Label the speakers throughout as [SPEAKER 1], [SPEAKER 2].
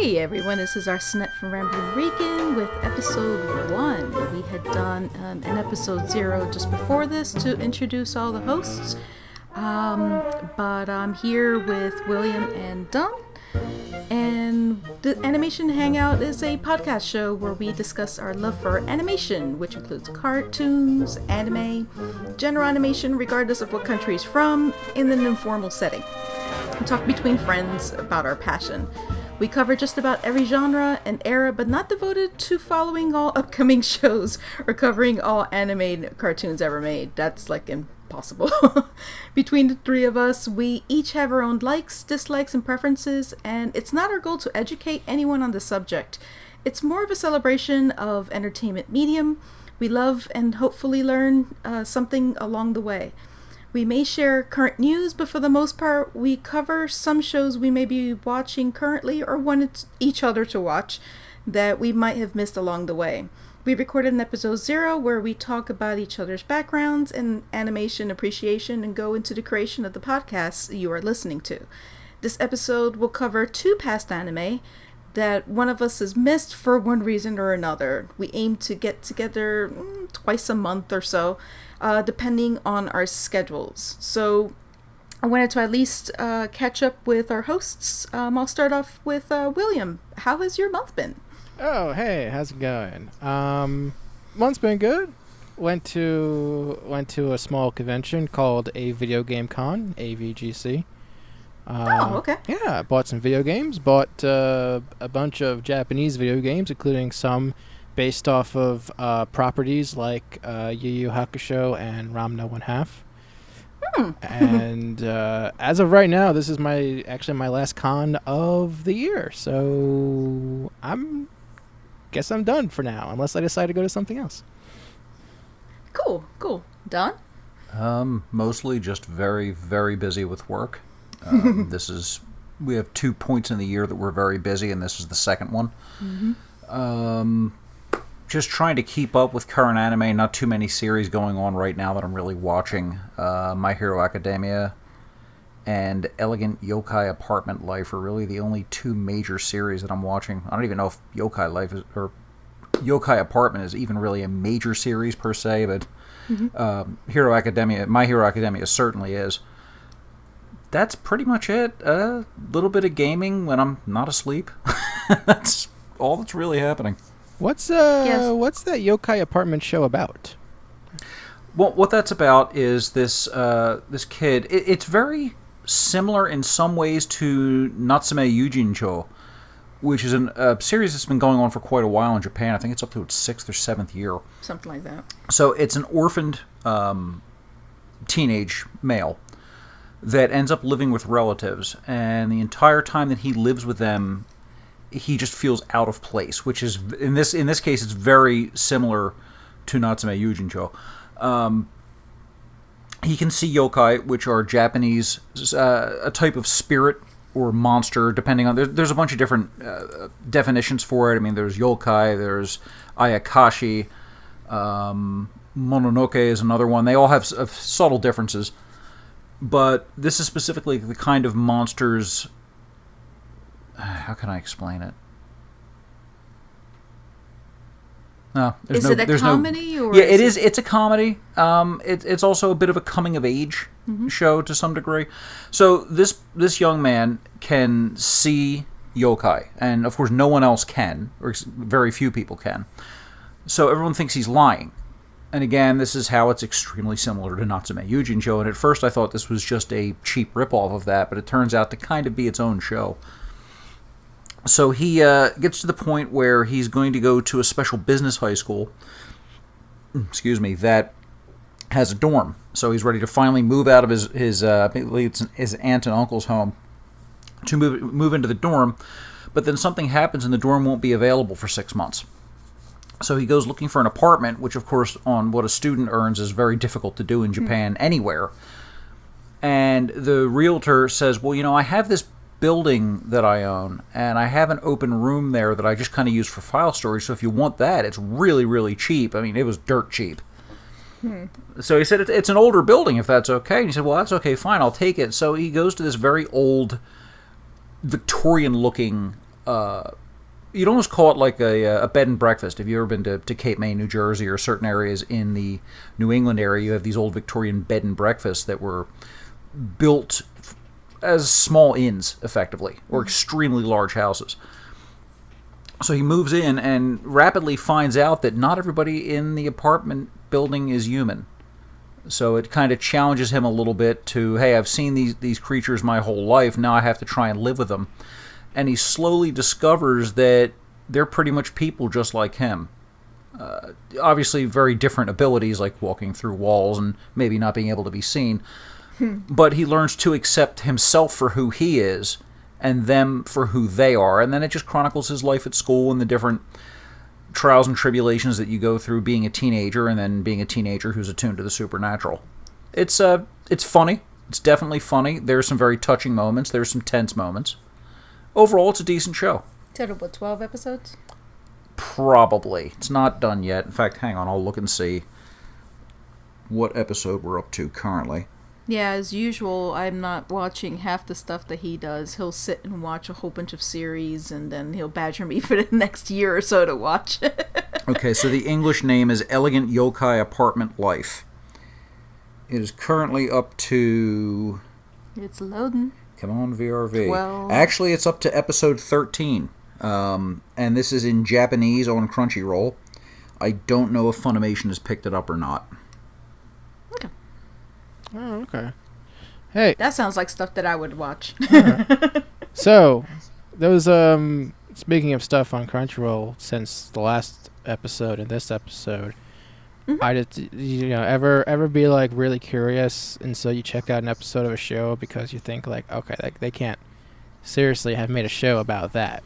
[SPEAKER 1] Hey everyone, this is Arsenette from Rambling Rican with episode 1. We had done an episode 0 just before this to introduce all the hosts. But I'm here with William and Don. And the Animation Hangout is a podcast show where we discuss our love for animation, which includes cartoons, anime, general animation regardless of what country it's from, in an informal setting. We talk between friends about our passion. We cover just about every genre and era, but not devoted to following all upcoming shows or covering all anime cartoons ever made. That's like impossible. Between the three of us, we each have our own likes, dislikes, and preferences, and it's not our goal to educate anyone on the subject. It's more of a celebration of entertainment medium. We love and hopefully learn something along the way. We may share current news, but for the most part, we cover some shows we may be watching currently or wanted each other to watch that we might have missed along the way. We recorded an episode 0 where we talk about each other's backgrounds and animation appreciation and go into the creation of the podcasts you are listening to. This episode will cover 2 past anime that one of us has missed for one reason or another. We aim to get together twice a month or so, depending on our schedules. So I wanted to at least catch up with our hosts. I'll start off with William. How has your month been?
[SPEAKER 2] Oh, hey, how's it going? Month's been good. Went to a small convention called a Video Game Con, AVGC.
[SPEAKER 1] Okay.
[SPEAKER 2] Yeah, bought some video games. Bought a bunch of Japanese video games, including some based off of properties like Yu Yu Hakusho and Ramna 1/2. And as of right now, this is my last con of the year. So guess I'm done for now, unless I decide to go to something else.
[SPEAKER 1] Cool. Don?
[SPEAKER 3] Mostly just very, very busy with work. We have 2 points in the year that we're very busy, and this is the second one. Just trying to keep up with current anime. Not too many series going on right now that I'm really watching. My Hero Academia and Elegant Yokai Apartment Life are really the only 2 major series that I'm watching. I don't even know if Yokai Life is, or Yokai Apartment is even really a major series per se, but My Hero Academia certainly is. That's pretty much it. A little bit of gaming when I'm not asleep. That's all that's really happening.
[SPEAKER 2] What's that Yokai Apartment show about?
[SPEAKER 3] Well, what that's about is this kid. It's very similar in some ways to Natsume Yujin Cho, which is a series that's been going on for quite a while in Japan. I think it's up to its 6th or 7th year.
[SPEAKER 1] Something like that.
[SPEAKER 3] So it's an orphaned teenage male that ends up living with relatives, and the entire time that he lives with them, he just feels out of place, which is in this case it's very similar to Natsume Yujin Cho. He can see yokai, which are Japanese, a type of spirit or monster, depending on there's a bunch of different definitions for it. I mean, there's yokai, there's ayakashi, mononoke is another one. They all have subtle differences. But this is specifically the kind of monsters. How can I explain it? No,
[SPEAKER 1] is it a comedy? Or
[SPEAKER 3] it is. It's a comedy. It's also a bit of a coming of age show to some degree. So this young man can see yokai, and of course no one else can, or very few people can. So everyone thinks he's lying. And again, this is how it's extremely similar to Natsume Yujin Cho. And at first I thought this was just a cheap ripoff of that, but it turns out to kind of be its own show. So he gets to the point where he's going to go to a special business high school, that has a dorm. So he's ready to finally move out of his aunt and uncle's home to move into the dorm. But then something happens and the dorm won't be available for 6 months. So he goes looking for an apartment, which of course on what a student earns is very difficult to do in Japan anywhere. And the realtor says, well, I have this building that I own, and I have an open room there that I just kind of use for file storage, so if you want that, it's really, really cheap. I mean, it was dirt cheap. So he said, it's an older building, if that's okay. And he said, well, that's okay, fine, I'll take it. So he goes to this very old, Victorian-looking you'd almost call it like a bed and breakfast. Have you ever been to Cape May, New Jersey, or certain areas in the New England area? You have these old Victorian bed and breakfasts that were built as small inns, effectively, or extremely large houses. So he moves in and rapidly finds out that not everybody in the apartment building is human. So it kind of challenges him a little bit to, hey, I've seen these creatures my whole life, now I have to try and live with them. And he slowly discovers that they're pretty much people just like him. Obviously very different abilities, like walking through walls and maybe not being able to be seen. But he learns to accept himself for who he is and them for who they are. And then it just chronicles his life at school and the different trials and tribulations that you go through being a teenager, and then being a teenager who's attuned to the supernatural. It's funny. It's definitely funny. There's some very touching moments. There's some tense moments. Overall, it's a decent show.
[SPEAKER 1] Total, what, 12 episodes?
[SPEAKER 3] Probably. It's not done yet. In fact, hang on, I'll look and see what episode we're up to currently.
[SPEAKER 1] Yeah, as usual, I'm not watching half the stuff that he does. He'll sit and watch a whole bunch of series, and then he'll badger me for the next year or so to watch.
[SPEAKER 3] Okay, so the English name is Elegant Yokai Apartment Life. It is currently up to...
[SPEAKER 1] It's loading.
[SPEAKER 3] Come on, VRV.
[SPEAKER 1] 12.
[SPEAKER 3] Actually, it's up to episode 13. And this is in Japanese on Crunchyroll. I don't know if Funimation has picked it up or not.
[SPEAKER 1] Okay.
[SPEAKER 2] Oh, okay. Hey.
[SPEAKER 1] That sounds like stuff that I would watch.
[SPEAKER 2] Right. So, those, speaking of stuff on Crunchyroll, since the last episode and this episode, I just, ever be like really curious, and so you check out an episode of a show because you think like, okay, like they can't seriously have made a show about that.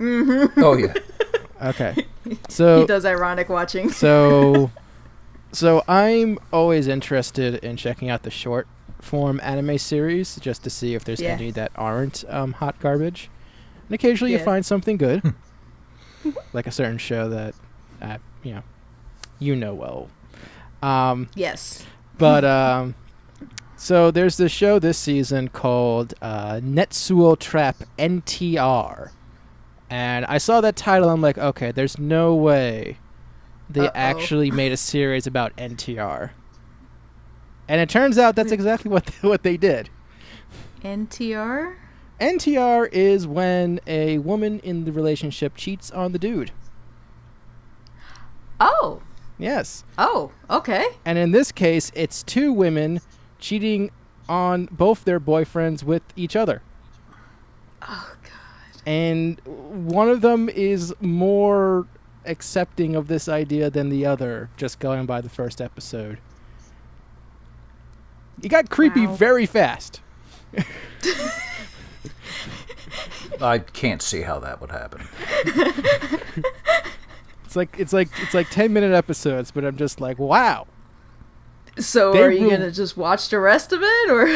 [SPEAKER 1] Mm-hmm.
[SPEAKER 3] Oh yeah.
[SPEAKER 2] Okay. So
[SPEAKER 1] he does ironic watching.
[SPEAKER 2] So I'm always interested in checking out the short form anime series just to see if there's any that aren't hot garbage. And occasionally you find something good, like a certain show that you know well.
[SPEAKER 1] Yes.
[SPEAKER 2] But so there's this show this season called Netsuo Trap NTR. And I saw that title, I'm like, okay, there's no way they actually made a series about NTR. And it turns out that's exactly what they did.
[SPEAKER 1] NTR?
[SPEAKER 2] NTR is when a woman in the relationship cheats on the dude.
[SPEAKER 1] Oh.
[SPEAKER 2] Yes.
[SPEAKER 1] Oh, okay.
[SPEAKER 2] And in this case, it's two women cheating on both their boyfriends with each other.
[SPEAKER 1] Oh, God.
[SPEAKER 2] And one of them is more accepting of this idea than the other, just going by the first episode. It got creepy very fast.
[SPEAKER 3] I can't see how that would happen.
[SPEAKER 2] It's like 10-minute episodes, but I'm just like, wow.
[SPEAKER 1] So are you gonna just watch the rest of it, or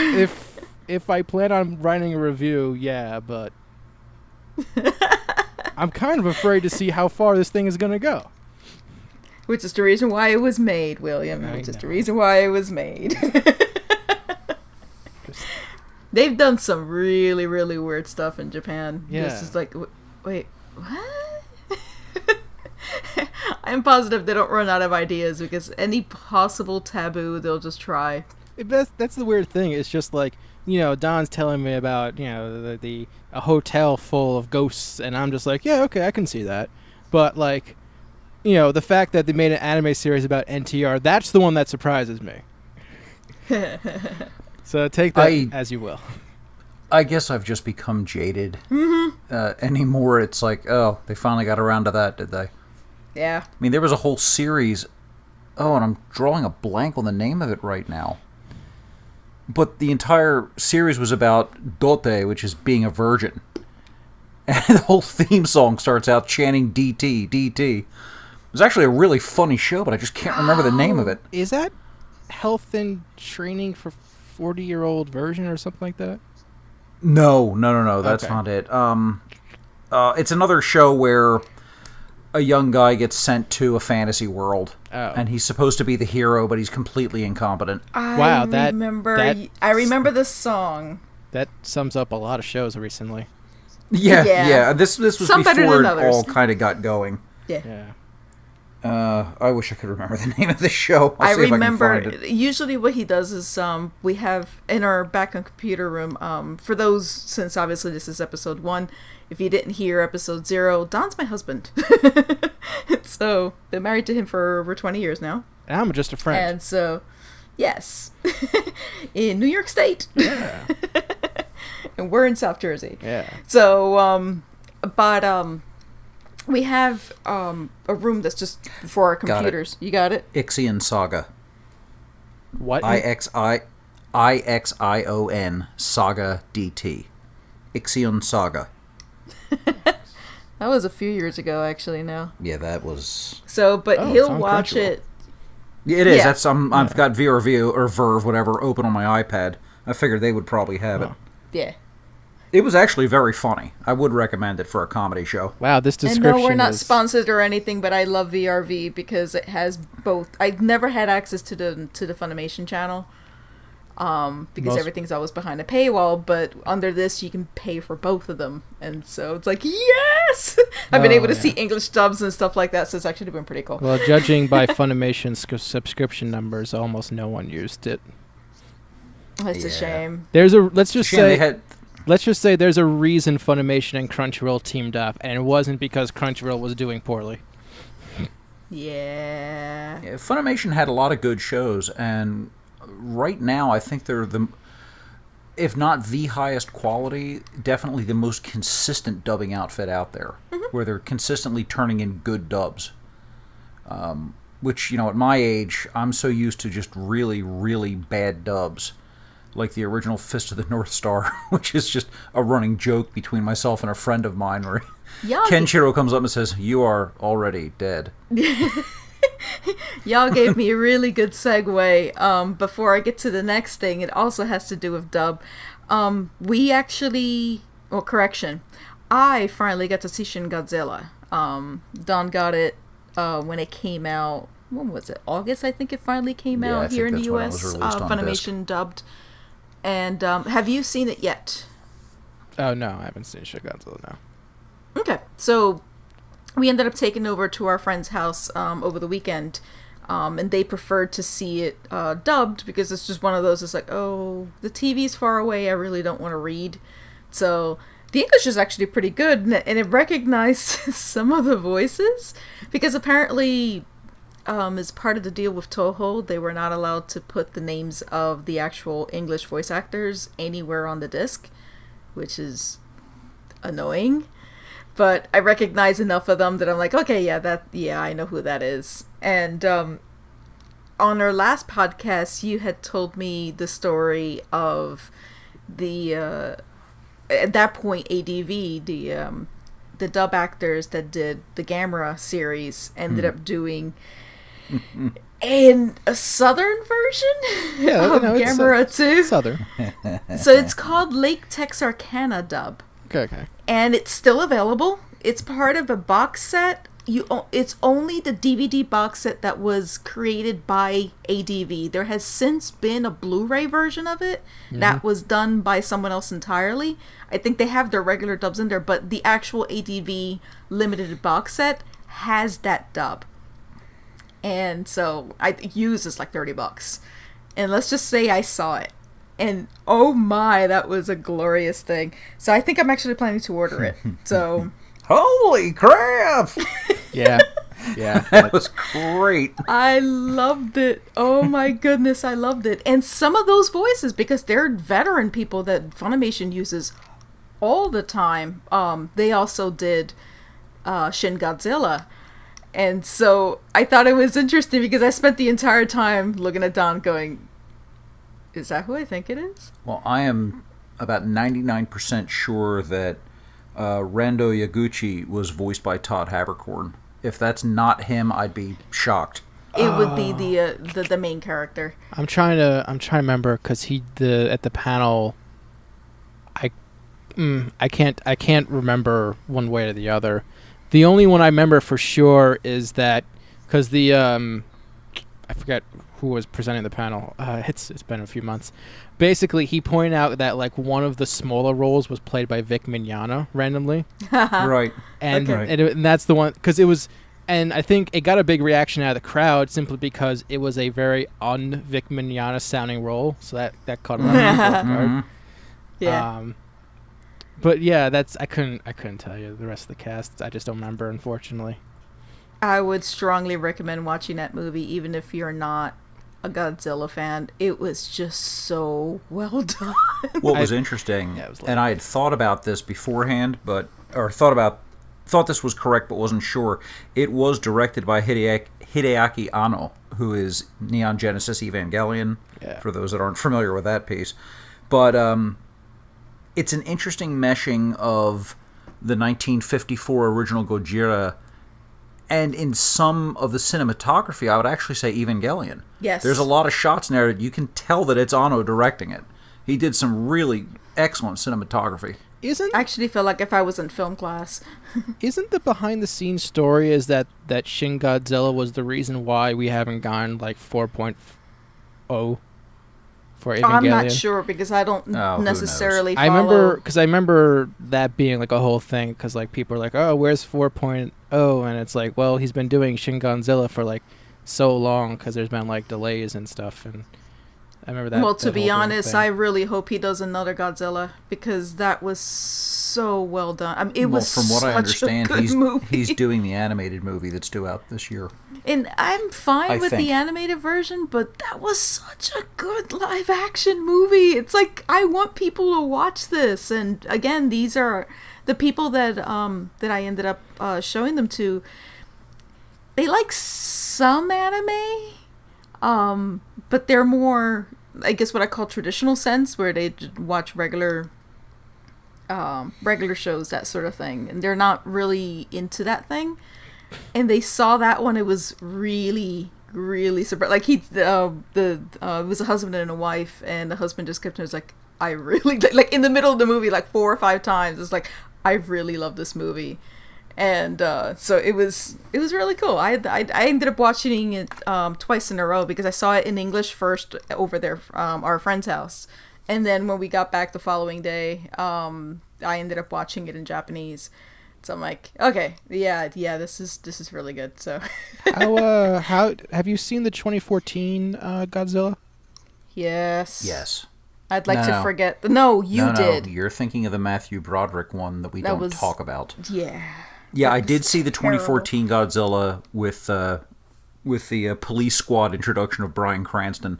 [SPEAKER 2] if I plan on writing a review, yeah, but I'm kind of afraid to see how far this thing is gonna go.
[SPEAKER 1] Which is the reason why it was made, William. Which is the reason why it was made. They've done some really, really weird stuff in Japan.
[SPEAKER 2] Yeah.
[SPEAKER 1] This is like, wait, what? I'm positive they don't run out of ideas, because any possible taboo they'll just try.
[SPEAKER 2] That's the weird thing. It's just like, Don's telling me about, a hotel full of ghosts, and I'm just like, yeah, okay, I can see that. But like, the fact that they made an anime series about NTR, that's the one that surprises me. So take that as you will.
[SPEAKER 3] I guess I've just become jaded.
[SPEAKER 1] Mm-hmm.
[SPEAKER 3] Anymore, it's like, oh, they finally got around to that, did they?
[SPEAKER 1] Yeah.
[SPEAKER 3] I mean, there was a whole series. Oh, and I'm drawing a blank on the name of it right now. But the entire series was about dote, which is being a virgin. And the whole theme song starts out chanting DT, DT. It was actually a really funny show, but I just can't remember the name of it.
[SPEAKER 2] Is that Health and Training for 40-year-old version or something like that?
[SPEAKER 3] No. That's not it. It's another show where a young guy gets sent to a fantasy world, and he's supposed to be the hero, but he's completely incompetent.
[SPEAKER 1] I remember this song.
[SPEAKER 2] That sums up a lot of shows recently.
[SPEAKER 3] Yeah. This was
[SPEAKER 1] Some better
[SPEAKER 3] before
[SPEAKER 1] than
[SPEAKER 3] it
[SPEAKER 1] others.
[SPEAKER 3] all kind of got going.
[SPEAKER 2] Yeah.
[SPEAKER 3] I wish I could remember the name of the show.
[SPEAKER 1] I
[SPEAKER 3] See if
[SPEAKER 1] remember
[SPEAKER 3] I can find it.
[SPEAKER 1] usually what he does is we have in our back on computer room, for those, since obviously this is episode 1, if you didn't hear episode 0, Don's my husband. So been married to him for over 20 years now.
[SPEAKER 2] And I'm just a friend.
[SPEAKER 1] And so, yes, in New York State.
[SPEAKER 2] Yeah.
[SPEAKER 1] And we're in South Jersey.
[SPEAKER 2] Yeah.
[SPEAKER 1] So, we have a room that's just for our computers. You got it?
[SPEAKER 3] Ixion Saga.
[SPEAKER 2] What?
[SPEAKER 3] Ixion Saga DT. Ixion Saga.
[SPEAKER 1] That was a few years ago, actually. Now.
[SPEAKER 3] Yeah, that was.
[SPEAKER 1] So, but
[SPEAKER 2] Oh, it's
[SPEAKER 1] he'll
[SPEAKER 2] on
[SPEAKER 1] watch
[SPEAKER 2] Crunchyroll.
[SPEAKER 1] it.
[SPEAKER 3] Yeah, it is.
[SPEAKER 1] Yeah.
[SPEAKER 3] That's I've got VRV or Verve, whatever, open on my iPad. I figured they would probably have it.
[SPEAKER 1] Yeah.
[SPEAKER 3] It was actually very funny. I would recommend it for a comedy show.
[SPEAKER 2] Wow, this
[SPEAKER 1] And
[SPEAKER 2] description
[SPEAKER 1] no, we're not
[SPEAKER 2] is...
[SPEAKER 1] sponsored or anything, but I love VRV because it has both. I've never had access to the Funimation channel, because everything's always behind a paywall. But under this, you can pay for both of them, and so it's like yes, I've been able to see English dubs and stuff like that. So it's actually been pretty cool.
[SPEAKER 2] Well, judging by Funimation's subscription numbers, almost no one used it.
[SPEAKER 1] It's a shame.
[SPEAKER 2] There's a let's just
[SPEAKER 3] Shame
[SPEAKER 2] say
[SPEAKER 3] they had.
[SPEAKER 2] let's just say there's a reason Funimation and Crunchyroll teamed up, and it wasn't because Crunchyroll was doing poorly.
[SPEAKER 1] Yeah.
[SPEAKER 3] Yeah, Funimation had a lot of good shows, and right now I think they're the, if not the highest quality, definitely the most consistent dubbing outfit out there, where they're consistently turning in good dubs. Which, at my age, I'm so used to just really, really bad dubs. Like the original Fist of the North Star, which is just a running joke between myself and a friend of mine, where Kenshiro comes up and says, "You are already dead."
[SPEAKER 1] Y'all gave me a really good segue. Before I get to the next thing, it also has to do with dub. We actually, I finally got to see Shin Godzilla. Don got it when it came out. When was it? August, I think it finally came
[SPEAKER 3] Yeah, I
[SPEAKER 1] out here in
[SPEAKER 3] think
[SPEAKER 1] the
[SPEAKER 3] that's when it
[SPEAKER 1] US.
[SPEAKER 3] was released on
[SPEAKER 1] Funimation dubbed. And have you seen it yet?
[SPEAKER 2] Oh no, I haven't seen Shin Godzilla now.
[SPEAKER 1] Okay, so we ended up taking over to our friend's house over the weekend, and they preferred to see it dubbed because it's just one of those. It's like, oh, the TV's far away. I really don't want to read. So the English is actually pretty good, and it recognized some of the voices because apparently, as part of the deal with Toho, they were not allowed to put the names of the actual English voice actors anywhere on the disc, which is annoying. But I recognize enough of them that I'm like, okay, I know who that is. And on our last podcast, you had told me the story of the at that point ADV, the dub actors that did the Gamera series ended up doing a southern version of Gamera 2.
[SPEAKER 2] Southern.
[SPEAKER 1] So it's called Lake Texarcana Dub.
[SPEAKER 2] Okay.
[SPEAKER 1] And it's still available. It's part of a box set. It's only the DVD box set that was created by ADV. There has since been a Blu-ray version of it that was done by someone else entirely. I think they have their regular dubs in there, but the actual ADV limited box set has that dub. And so I used this like $30. And let's just say I saw it. And oh my, that was a glorious thing. So I think I'm actually planning to order it. So
[SPEAKER 3] Holy crap!
[SPEAKER 2] Yeah.
[SPEAKER 3] That was great.
[SPEAKER 1] I loved it. Oh my goodness, I loved it. And some of those voices, because they're veteran people that Funimation uses all the time, they also did Shin Godzilla. And so I thought it was interesting because I spent the entire time looking at Don going, is that who I think it is?
[SPEAKER 3] Well, I am about 99% sure that Rando Yaguchi was voiced by Todd Haberkorn. If that's not him, I'd be shocked.
[SPEAKER 1] It would be the main character.
[SPEAKER 2] I'm trying to remember because at the panel. I can't remember one way or the other. The only one I remember for sure is that because I forget who was presenting the panel. It's been a few months. Basically, he pointed out that like one of the smaller roles was played by Vic Mignogna randomly.
[SPEAKER 3] Right.
[SPEAKER 2] And,
[SPEAKER 1] Okay.
[SPEAKER 2] and that's the one, because it was, and I think it got a big reaction out of the crowd simply because it was a very un-Vic Mignogna sounding role, so that caught a lot of people off guard.
[SPEAKER 1] Yeah.
[SPEAKER 2] But yeah, I couldn't tell you the rest of the cast. I just don't remember, unfortunately.
[SPEAKER 1] I would strongly recommend watching that movie, even if you're not a Godzilla fan. It was just so well done.
[SPEAKER 3] What was interesting,
[SPEAKER 2] Yeah, it was
[SPEAKER 3] and I had thought about this beforehand, thought this was correct, but wasn't sure. It was directed by Hideaki Anno, who is Neon Genesis Evangelion.
[SPEAKER 2] Yeah.
[SPEAKER 3] For those that aren't familiar with that piece, but it's an interesting meshing of the 1954 original Gojira. And in some of the cinematography, I would actually say Evangelion.
[SPEAKER 1] Yes.
[SPEAKER 3] There's a lot of shots in there that you can tell that it's Anno directing it. He did some really excellent cinematography.
[SPEAKER 1] I actually feel like if I was in film class.
[SPEAKER 2] Isn't the behind the scenes story is that Shin Godzilla was the reason why we haven't gotten like 4.0 for Evangelion?
[SPEAKER 1] I'm not sure because I don't
[SPEAKER 3] who
[SPEAKER 1] necessarily
[SPEAKER 3] knows?
[SPEAKER 1] follow.
[SPEAKER 2] I remember that being like a whole thing because like people are like, oh, where's 4.0? And it's like, well, he's been doing Shin Godzilla for like so long because there's been like delays and stuff. And I remember that.
[SPEAKER 1] Well, to
[SPEAKER 2] that
[SPEAKER 1] be
[SPEAKER 2] whole big
[SPEAKER 1] honest,
[SPEAKER 2] thing.
[SPEAKER 1] I really hope he does another Godzilla because that was so well done. I mean, it was
[SPEAKER 3] from what
[SPEAKER 1] such
[SPEAKER 3] I understand,
[SPEAKER 1] a good movie.
[SPEAKER 3] he's doing the animated movie that's due out this year.
[SPEAKER 1] And I'm fine
[SPEAKER 3] I
[SPEAKER 1] with
[SPEAKER 3] think.
[SPEAKER 1] the animated version, but that was such a good live action movie. It's like I want people to watch this. And again, these are the people that I ended up showing them to. They like some anime, but they're more, I guess, what I call traditional sense, where they watch regular shows, that sort of thing, and they're not really into that thing. And they saw that one; it was really, really surprised. Like it was a husband and a wife, and the husband just kept was like, "I really like," in the middle of the movie, like 4 or 5 times. It's like, "I really love this movie." And so it was really cool. I ended up watching it twice in a row because I saw it in English first over there our friend's house, and then when we got back the following day, I ended up watching it in Japanese. So I'm like, okay, yeah, this is really good. So
[SPEAKER 2] how have you seen the 2014 Godzilla?
[SPEAKER 1] Yes. I'd like to
[SPEAKER 3] No.
[SPEAKER 1] forget. No, you did.
[SPEAKER 3] No, you're thinking of the Matthew Broderick one that we don't talk about.
[SPEAKER 1] Yeah.
[SPEAKER 3] Yeah, I did see the 2014 Godzilla with the police squad introduction of Bryan Cranston.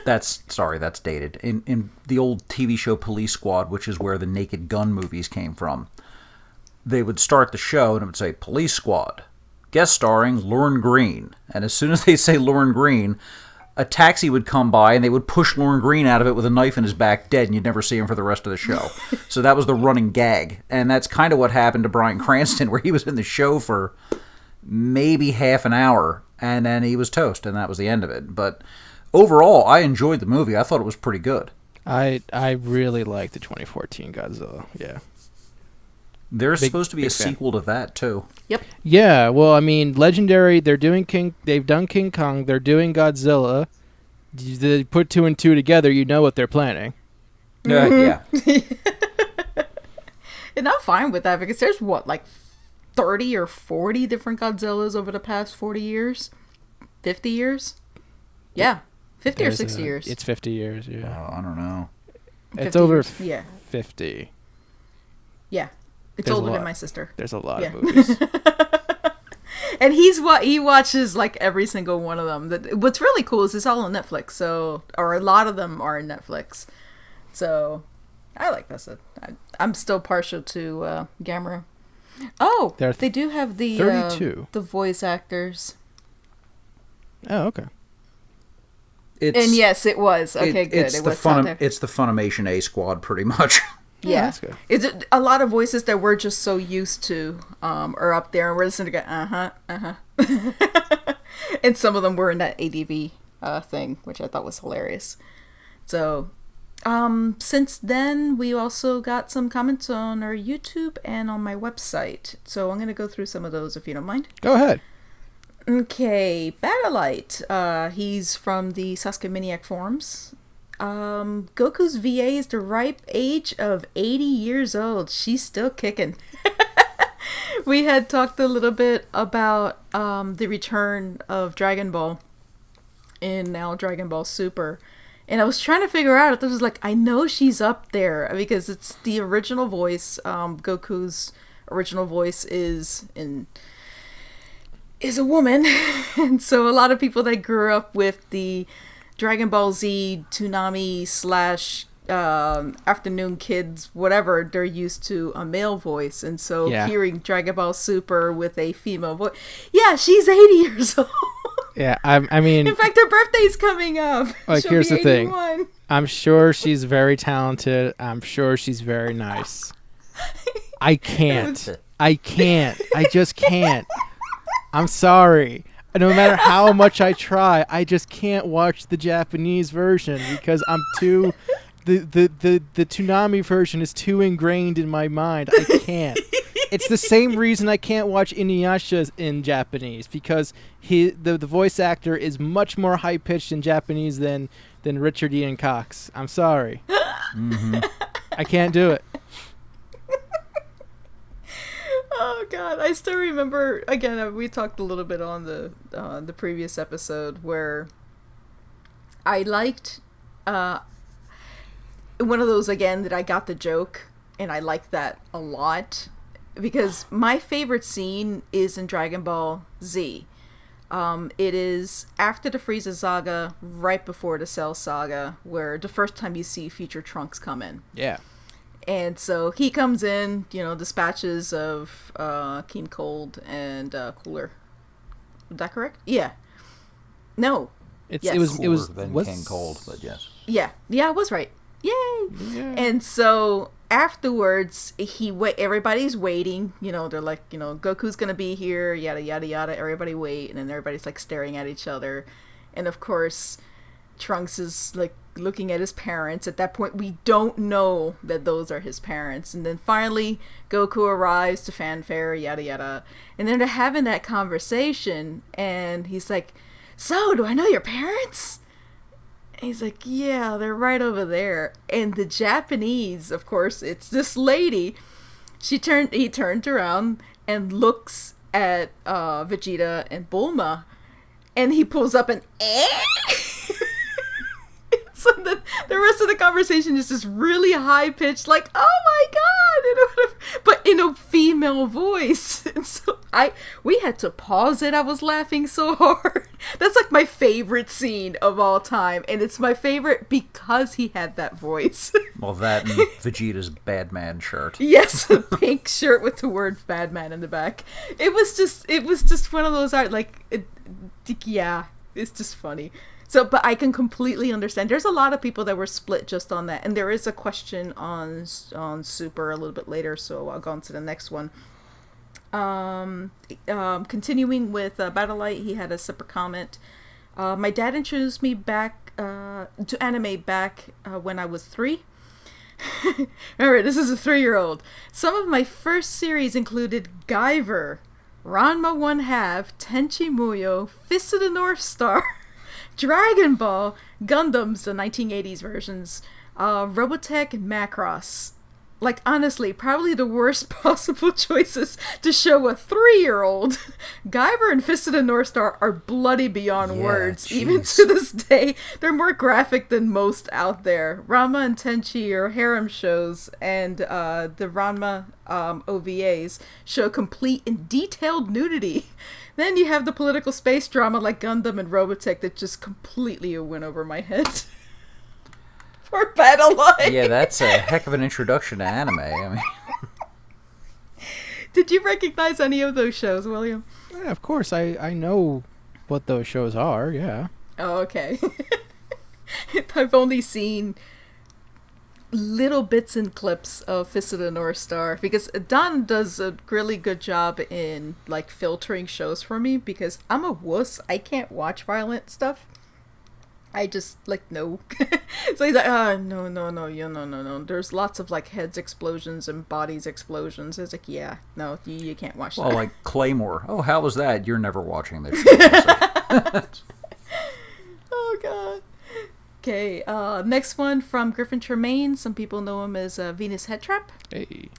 [SPEAKER 3] That's dated. In the old TV show Police Squad, which is where the Naked Gun movies came from, they would start the show and it would say Police Squad, guest starring Lorne Green. And as soon as they say Lorne Green, a taxi would come by and they would push Lorne Green out of it with a knife in his back dead, and you'd never see him for the rest of the show. So that was the running gag. And that's kind of what happened to Bryan Cranston, where he was in the show for maybe half an hour and then he was toast, and that was the end of it. But overall, I enjoyed the movie. I thought it was pretty good.
[SPEAKER 2] I really like the 2014 Godzilla. Yeah.
[SPEAKER 3] There's supposed to be a
[SPEAKER 2] fan.
[SPEAKER 3] sequel to that too.
[SPEAKER 1] Yep.
[SPEAKER 2] Yeah, well, I mean, Legendary, they've done King Kong, they're doing Godzilla. They put 2 and 2 together, you know what they're planning.
[SPEAKER 3] Yeah.
[SPEAKER 1] And I'm fine with that because there's like 30 or 40 different Godzillas over the past 40 years? 50 years? Yeah. 50 or 60 years.
[SPEAKER 2] It's 50 years, yeah.
[SPEAKER 3] I don't know.
[SPEAKER 2] It's
[SPEAKER 1] 50
[SPEAKER 2] over
[SPEAKER 1] years. Yeah.
[SPEAKER 2] 50.
[SPEAKER 1] Yeah. It's
[SPEAKER 2] There's a
[SPEAKER 1] older
[SPEAKER 2] lot.
[SPEAKER 1] than my sister.
[SPEAKER 2] There's a lot
[SPEAKER 1] Yeah.
[SPEAKER 2] of movies.
[SPEAKER 1] And he watches like every single one of them. What's really cool is it's all on Netflix, or a lot of them are on Netflix. So I like this. I'm still partial to Gamera. Oh, they do have the
[SPEAKER 2] 32.
[SPEAKER 1] The voice actors.
[SPEAKER 2] Oh, okay.
[SPEAKER 1] And yes, it was. Okay, good.
[SPEAKER 3] It's
[SPEAKER 1] It
[SPEAKER 3] the
[SPEAKER 1] was out there.
[SPEAKER 3] it's the Funimation A squad, pretty much.
[SPEAKER 1] Yeah,
[SPEAKER 2] that's good.
[SPEAKER 1] It's a lot of voices that we're just so used to are up there, and we're listening to go, and some of them were in that ADV thing, which I thought was hilarious. So, since then, we also got some comments on our YouTube and on my website. So I'm going to go through some of those if you don't mind.
[SPEAKER 2] Go ahead.
[SPEAKER 1] Okay, Badalight. He's from the Sasuke Miniac forums. Goku's VA is the ripe age of 80 years old. She's still kicking. We had talked a little bit about the return of Dragon Ball in now Dragon Ball Super. And I was trying to figure out, I was like, I know she's up there because it's the original voice. Goku's original voice is a woman. And so a lot of people that grew up with the Dragon Ball Z Toonami / Afternoon Kids, whatever, they're used to a male voice. And so hearing Dragon Ball Super with a female voice, yeah, she's 80 years old.
[SPEAKER 2] Yeah, I mean...
[SPEAKER 1] In fact, her birthday's coming up.
[SPEAKER 2] Like,
[SPEAKER 1] She'll
[SPEAKER 2] here's
[SPEAKER 1] be
[SPEAKER 2] the
[SPEAKER 1] 81.
[SPEAKER 2] thing. I'm sure she's very talented. I'm sure she's very nice. I can't. I just can't. I'm sorry. No matter how much I try, I just can't watch the Japanese version because I'm too... The Toonami version is too ingrained in my mind. I can't. It's the same reason I can't watch Inuyasha in Japanese because the voice actor is much more high pitched in Japanese than Richard Ian Cox. I'm sorry. Mm-hmm. I can't do it.
[SPEAKER 1] Oh God, I still remember. Again, we talked a little bit on the previous episode where I liked one of those again that I got the joke, and I liked that a lot. Because my favorite scene is in Dragon Ball Z. It is after the Frieza saga, right before the Cell saga, where the first time you see Future Trunks come in.
[SPEAKER 2] Yeah.
[SPEAKER 1] And so he comes in, dispatches of King Cold and Cooler. Is that correct? Yeah. No.
[SPEAKER 2] Yes. It was
[SPEAKER 3] King Cold, but yes.
[SPEAKER 1] Yeah, I was right. Yay! Yeah. And so afterwards, everybody's waiting. They're like, Goku's gonna be here, yada yada yada. Everybody wait, and then everybody's like staring at each other, and of course, Trunks is like looking at his parents. At that point, we don't know that those are his parents, and then finally, Goku arrives to fanfare, yada yada, and then they're having that conversation, and he's like, "So, do I know your parents?" And he's like, yeah, they're right over there. And the Japanese, of course, it's this lady. He turned around and looks at Vegeta and Bulma, and he pulls up an eh? So the rest of the conversation is just really high pitched, like, oh my God, but in a female voice. And so we had to pause it. I was laughing so hard. That's like my favorite scene of all time, and it's my favorite because he had that voice.
[SPEAKER 3] Well, that and Vegeta's Bad Man shirt.
[SPEAKER 1] Yes, a pink shirt with the word Bad Man in the back. It was just one of those it's just funny. So, but I can completely understand. There's a lot of people that were split just on that, and there is a question on Super a little bit later, so I'll go on to the next one. Continuing with Badalight, he had a separate comment. My dad introduced me back to anime back when I was 3. Remember, this is a 3-year-old. Some of my first series included Guyver, Ranma 1/2, Tenchi Muyo, Fist of the North Star, Dragon Ball, Gundams, the 1980s versions, Robotech, Macross. Like, honestly, probably the worst possible choices to show a 3-year-old. Guyver and Fist of the North Star are bloody beyond words. Geez. Even to this day, they're more graphic than most out there. Ranma and Tenchi are harem shows, and the Ranma OVAs show complete and detailed nudity. Then you have the political space drama like Gundam and Robotech that just completely went over my head. Poor Badalight.
[SPEAKER 3] Yeah, that's a heck of an introduction to anime. I mean,
[SPEAKER 1] did you recognize any of those shows, William?
[SPEAKER 2] Yeah, of course. I know what those shows are, yeah.
[SPEAKER 1] Oh, okay. I've only seen little bits and clips of Fist of the North Star because Don does a really good job in like filtering shows for me because I'm a wuss. I can't watch violent stuff. I just like no. So he's like, no. There's lots of like heads explosions and bodies explosions. It's like, yeah, no, you can't watch that.
[SPEAKER 3] Well, like Claymore. Oh, how was that? You're never watching this show.
[SPEAKER 1] Oh god. Okay, next one from Griffin Tremaine. Some people know him as Venus Headtrap.
[SPEAKER 2] Hey.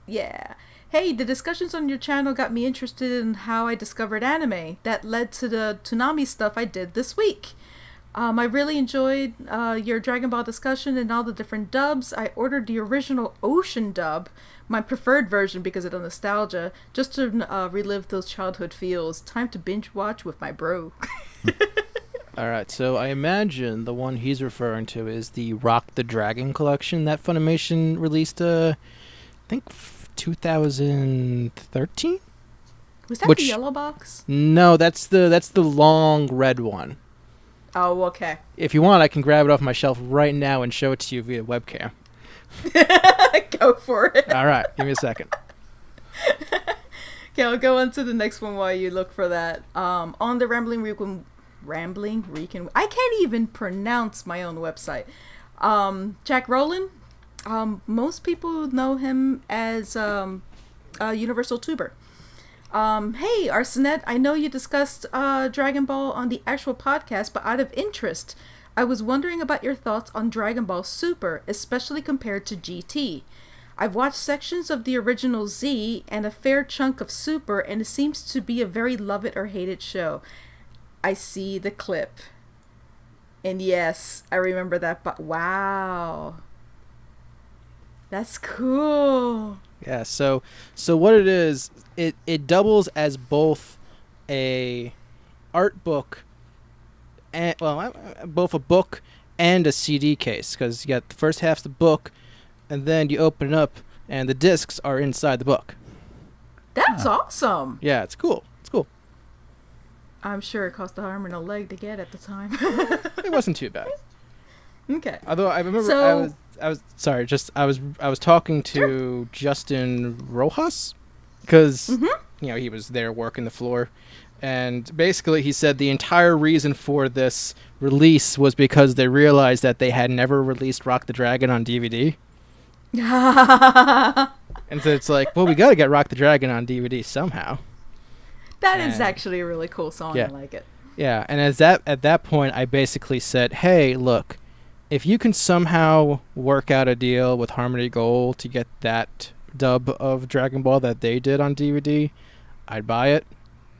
[SPEAKER 1] Yeah. Hey, the discussions on your channel got me interested in how I discovered anime. That led to the Toonami stuff I did this week. I really enjoyed your Dragon Ball discussion and all the different dubs. I ordered the original Ocean dub, my preferred version because of the nostalgia, just to relive those childhood feels. Time to binge watch with my bro.
[SPEAKER 2] Alright, so I imagine the one he's referring to is the Rock the Dragon collection that Funimation released, I think 2013?
[SPEAKER 1] Was that the yellow box?
[SPEAKER 2] No, that's the long red one.
[SPEAKER 1] Oh, okay.
[SPEAKER 2] If you want, I can grab it off my shelf right now and show it to you via webcam.
[SPEAKER 1] Go for it.
[SPEAKER 2] All right, give me a second.
[SPEAKER 1] Okay, I'll go on to the next one while you look for that. On the Rambling Rican, I can't even pronounce my own website. Jack Roland. Most people know him as Universal Tuber. Hey, Arsenette, I know you discussed Dragon Ball on the actual podcast, but out of interest, I was wondering about your thoughts on Dragon Ball Super, especially compared to GT. I've watched sections of the original Z and a fair chunk of Super, and it seems to be a very love it or hate it show. I see the clip. And yes, I remember that, but wow. That's cool.
[SPEAKER 2] Yeah, so what it is, it doubles as both a art book and both a book and a CD case, because you got the first half's the book, and then you open it up and the discs are inside the book.
[SPEAKER 1] That's awesome.
[SPEAKER 2] Yeah, it's cool. It's cool.
[SPEAKER 1] I'm sure it cost a arm and a leg to get at the time.
[SPEAKER 2] It wasn't too bad.
[SPEAKER 1] Okay.
[SPEAKER 2] Although I remember I was talking to Justin Rojas because he was there working the floor, and basically he said the entire reason for this release was because they realized that they had never released Rock the Dragon on DVD. And so it's like, well, we got to get Rock the Dragon on DVD somehow.
[SPEAKER 1] That is actually a really cool song.
[SPEAKER 2] Yeah.
[SPEAKER 1] I like it.
[SPEAKER 2] Yeah, and at that point I basically said, hey, look, if you can somehow work out a deal with Harmony Gold to get that dub of Dragon Ball that they did on DVD, I'd buy it.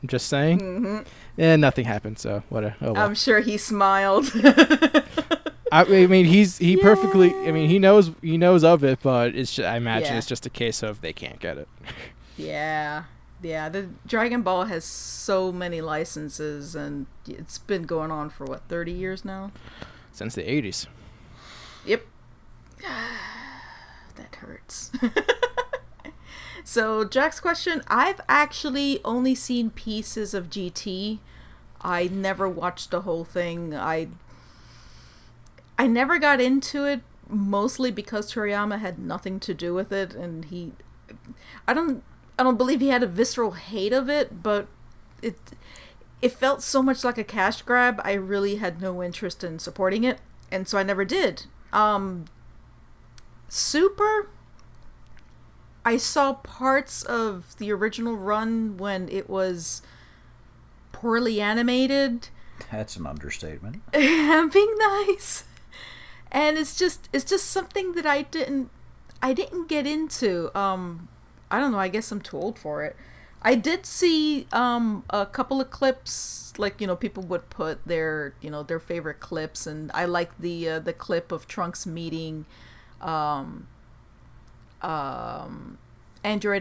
[SPEAKER 2] I'm just saying.
[SPEAKER 1] Mm-hmm.
[SPEAKER 2] And nothing happened, so whatever. Oh, well.
[SPEAKER 1] I'm sure he smiled.
[SPEAKER 2] I mean, he perfectly. I mean, he knows of it, but it's just, I imagine it's just a case of they can't get it.
[SPEAKER 1] Yeah. The Dragon Ball has so many licenses, and it's been going on for 30 years now.
[SPEAKER 2] Since the 80s.
[SPEAKER 1] Yep. That hurts. So, Jack's question, I've actually only seen pieces of GT. I never watched the whole thing. I never got into it, mostly because Toriyama had nothing to do with it, and I don't believe he had a visceral hate of it, but it felt so much like a cash grab. I really had no interest in supporting it, and so I never did. Super, I saw parts of the original run when it was poorly animated.
[SPEAKER 3] That's an understatement.
[SPEAKER 1] I'm being nice. And it's just something that I didn't get into. I don't know, I guess I'm too old for it. I did see a couple of clips, like, people would put their favorite clips, and I liked the clip of Trunks meeting Android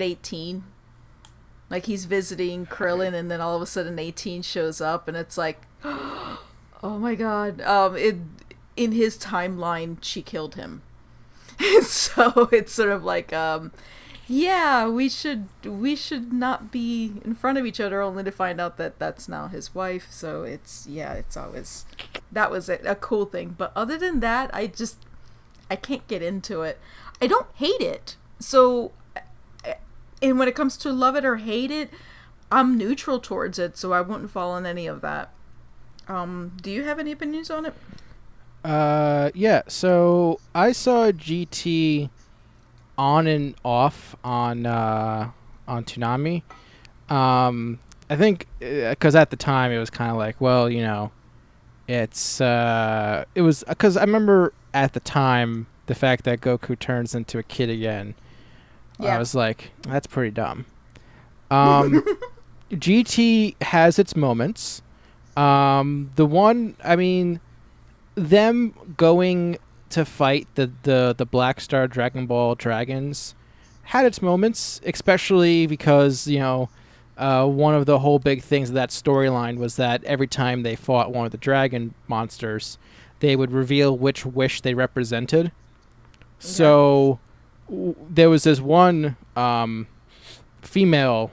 [SPEAKER 1] 18. Like, he's visiting Krillin, and then all of a sudden 18 shows up, and it's like, oh my god. In his timeline, she killed him. So it's sort of like, yeah, we should not be in front of each other, only to find out that that's now his wife. So it's always, that was a cool thing. But other than that, I can't get into it. I don't hate it. So, and when it comes to love it or hate it, I'm neutral towards it, so I wouldn't fall in any of that. Do you have any opinions on it?
[SPEAKER 2] Yeah. So I saw GT on and off on Toonami. I think because at the time it was kind of like, well, it was because I remember at the time the fact that Goku turns into a kid again.
[SPEAKER 1] Yeah.
[SPEAKER 2] I was like, that's pretty dumb. GT has its moments. The one, I mean, them going to fight the Black Star Dragon Ball dragons had its moments, especially because, one of the whole big things of that storyline was that every time they fought one of the dragon monsters, they would reveal which wish they represented. Okay. So there was this one female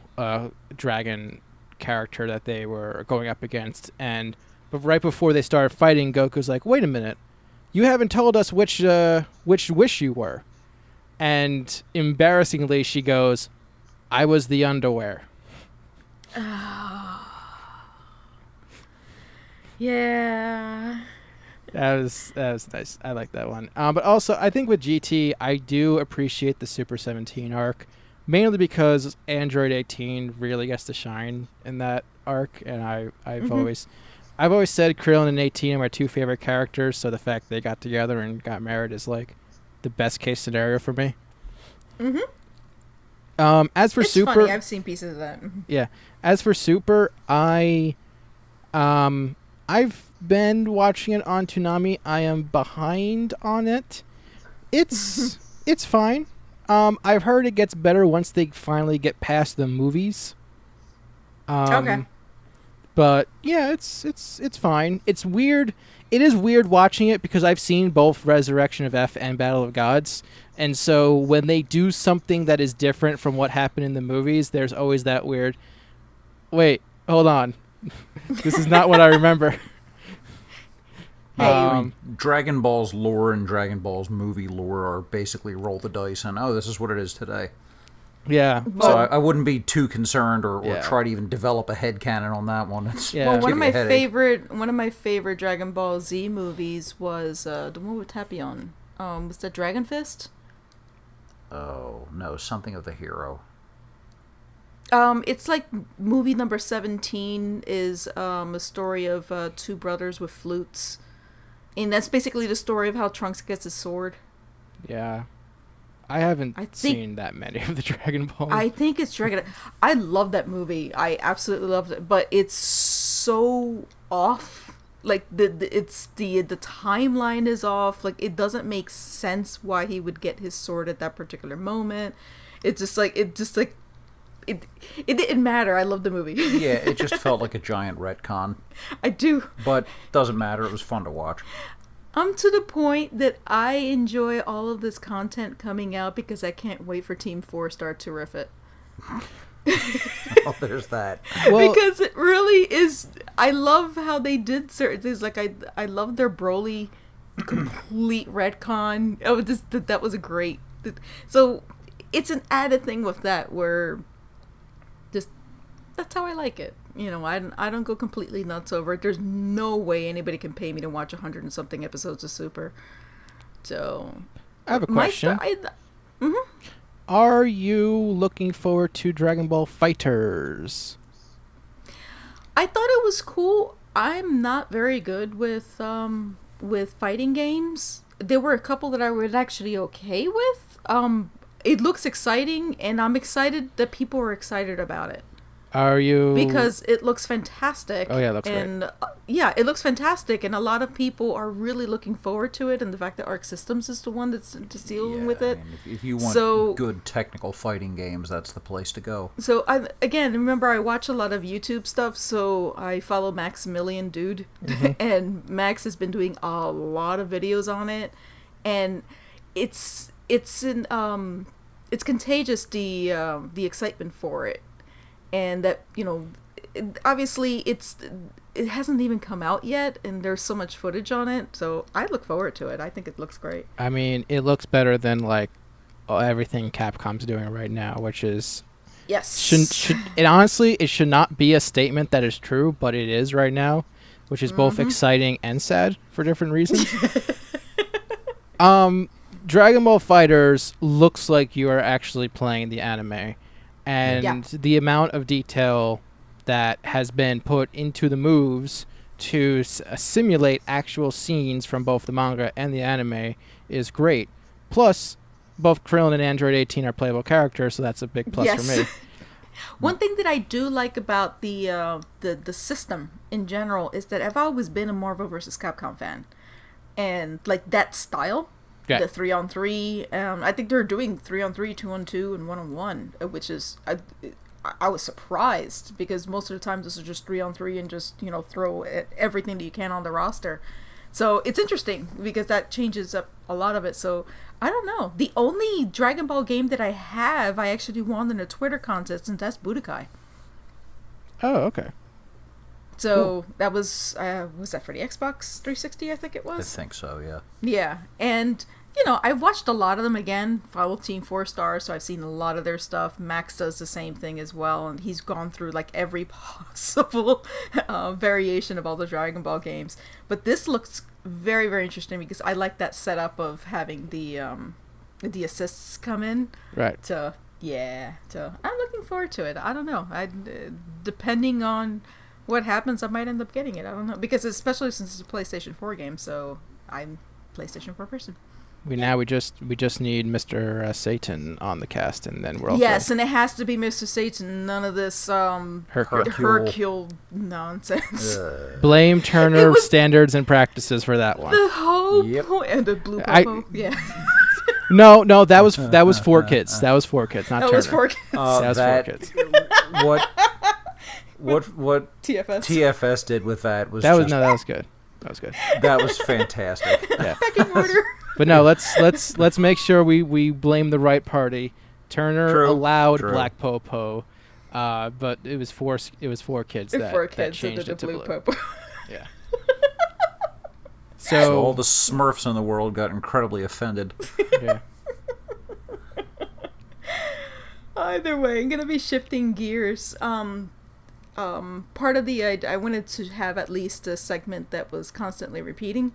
[SPEAKER 2] dragon character that they were going up against, but right before they started fighting, Goku's like, "Wait a minute, you haven't told us which wish you were," and embarrassingly, she goes, "I was the underwear."
[SPEAKER 1] Yeah.
[SPEAKER 2] That was nice. I like that one. But also, I think with GT, I do appreciate the Super 17 arc, mainly because Android 18 really gets to shine in that arc, and I've always said Krillin and 18 are my two favorite characters. So the fact they got together and got married is like the best case scenario for me. As for
[SPEAKER 1] it's
[SPEAKER 2] Super,
[SPEAKER 1] funny. I've seen pieces of that.
[SPEAKER 2] Yeah. As for Super, I've been watching it on Toonami. I am behind on it. It's fine. I've heard it gets better once they finally get past the movies.
[SPEAKER 1] Okay.
[SPEAKER 2] But yeah, it's fine. It's weird. It is weird watching it because I've seen both Resurrection of F and Battle of Gods. And so when they do something that is different from what happened in the movies, there's always that weird, wait, hold on. This is not what I remember.
[SPEAKER 3] Dragon Ball's lore and Dragon Ball's movie lore are basically roll the dice and, this is what it is today.
[SPEAKER 2] Yeah.
[SPEAKER 3] So I wouldn't be too concerned or try to even develop a headcanon on that one.
[SPEAKER 1] Well, one of my favorite Dragon Ball Z movies was the one with Tapion. Was that Dragon Fist?
[SPEAKER 3] Oh, no, something of the hero.
[SPEAKER 1] It's like movie number 17 is a story of two brothers with flutes. And that's basically the story of how Trunks gets his sword.
[SPEAKER 2] Yeah. I haven't seen that many of the Dragon Balls.
[SPEAKER 1] I think it's Dragon. I love that movie. I absolutely loved it, but it's so off. Like the timeline is off. Like it doesn't make sense why he would get his sword at that particular moment. It didn't matter. I love the movie.
[SPEAKER 3] Yeah, it just felt like a giant retcon.
[SPEAKER 1] I do.
[SPEAKER 3] But doesn't matter. It was fun to watch.
[SPEAKER 1] I'm to the point that I enjoy all of this content coming out because I can't wait for Team 4 Star to riff it.
[SPEAKER 3] Oh, there's that.
[SPEAKER 2] Well,
[SPEAKER 1] because it really is. I love how they did certain things. Like I love their Broly complete retcon. Oh, that was a great. So it's an added thing with that where just that's how I like it. I don't go completely nuts over it. There's no way anybody can pay me to watch 100 and something episodes of Super. So
[SPEAKER 2] I have a question. Are you looking forward to Dragon Ball Fighters?
[SPEAKER 1] I thought it was cool. I'm not very good with fighting games. There were a couple that I was actually okay with. It looks exciting, and I'm excited that people are excited about it.
[SPEAKER 2] Are you?
[SPEAKER 1] Because it looks fantastic.
[SPEAKER 2] Oh yeah, it looks
[SPEAKER 1] great.
[SPEAKER 2] Yeah,
[SPEAKER 1] it looks fantastic, and a lot of people are really looking forward to it. And the fact that Arc Systems is the one that's dealing with it.
[SPEAKER 3] I mean, if you want good technical fighting games, that's the place to go.
[SPEAKER 1] So remember I watch a lot of YouTube stuff, so I follow Maximilian Dude, and Max has been doing a lot of videos on it, and it's contagious the excitement for it. And that, obviously it hasn't even come out yet, and there's so much footage on it, so I look forward to it. I think it looks great.
[SPEAKER 2] I mean, it looks better than like everything Capcom's doing right now, which is
[SPEAKER 1] yes.
[SPEAKER 2] Honestly, it should not be a statement that is true, but it is right now. which is both exciting and sad for different reasons. Dragon Ball Fighters looks like you are actually playing the anime, and the amount of detail that has been put into the moves to simulate actual scenes from both the manga and the anime is great. Plus, both Krillin and Android 18 are playable characters, so that's a big plus for me.
[SPEAKER 1] One thing that I do like about the system in general is that I've always been a Marvel vs. Capcom fan, and like that style, the 3-on-3. I think they're doing 3-on-3, 2-on-2, and 1-on-1, which is I was surprised because most of the time this is just 3-on-3 and just throw everything that you can on the roster. So it's interesting because that changes up a lot of it. So I don't know. The only Dragon Ball game that I actually won in a Twitter contest, and that's Budokai.
[SPEAKER 2] Oh, okay.
[SPEAKER 1] So that was that for the Xbox 360? I think it was.
[SPEAKER 3] I think so. Yeah.
[SPEAKER 1] Yeah, and I've watched a lot of them again. Follow Team 4 Star, so I've seen a lot of their stuff. Max does the same thing as well, and he's gone through like every possible variation of all the Dragon Ball games. But this looks very, very interesting because I like that setup of having the assists come in.
[SPEAKER 2] Right.
[SPEAKER 1] So I'm looking forward to it. I don't know. Depending on what happens, I might end up getting it. I don't know, because especially since it's a PlayStation 4 game, so I'm a PlayStation 4 person.
[SPEAKER 2] We just need Mr. Satan on the cast, and then we're all
[SPEAKER 1] yes,
[SPEAKER 2] good.
[SPEAKER 1] And it has to be Mr. Satan. None of this Hercule nonsense.
[SPEAKER 2] Blame Turner standards and practices for that one.
[SPEAKER 1] The whole point, and the blue popo.
[SPEAKER 2] No, that was 4Kids. That was 4Kids, not Turner.
[SPEAKER 1] That was 4Kids.
[SPEAKER 2] That was 4Kids.
[SPEAKER 3] What TFS did with that was
[SPEAKER 2] that was good. That was good.
[SPEAKER 3] That was fantastic.
[SPEAKER 2] Yeah.
[SPEAKER 1] Pecking order.
[SPEAKER 2] But no, let's make sure we blame the right party. Turner allowed Black Popo, but it was 4Kids that changed it to blue.
[SPEAKER 1] Popo.
[SPEAKER 2] Yeah.
[SPEAKER 3] So all the Smurfs in the world got incredibly offended.
[SPEAKER 2] Yeah.
[SPEAKER 1] Either way, I'm gonna be shifting gears. Part of I wanted to have at least a segment that was constantly repeating.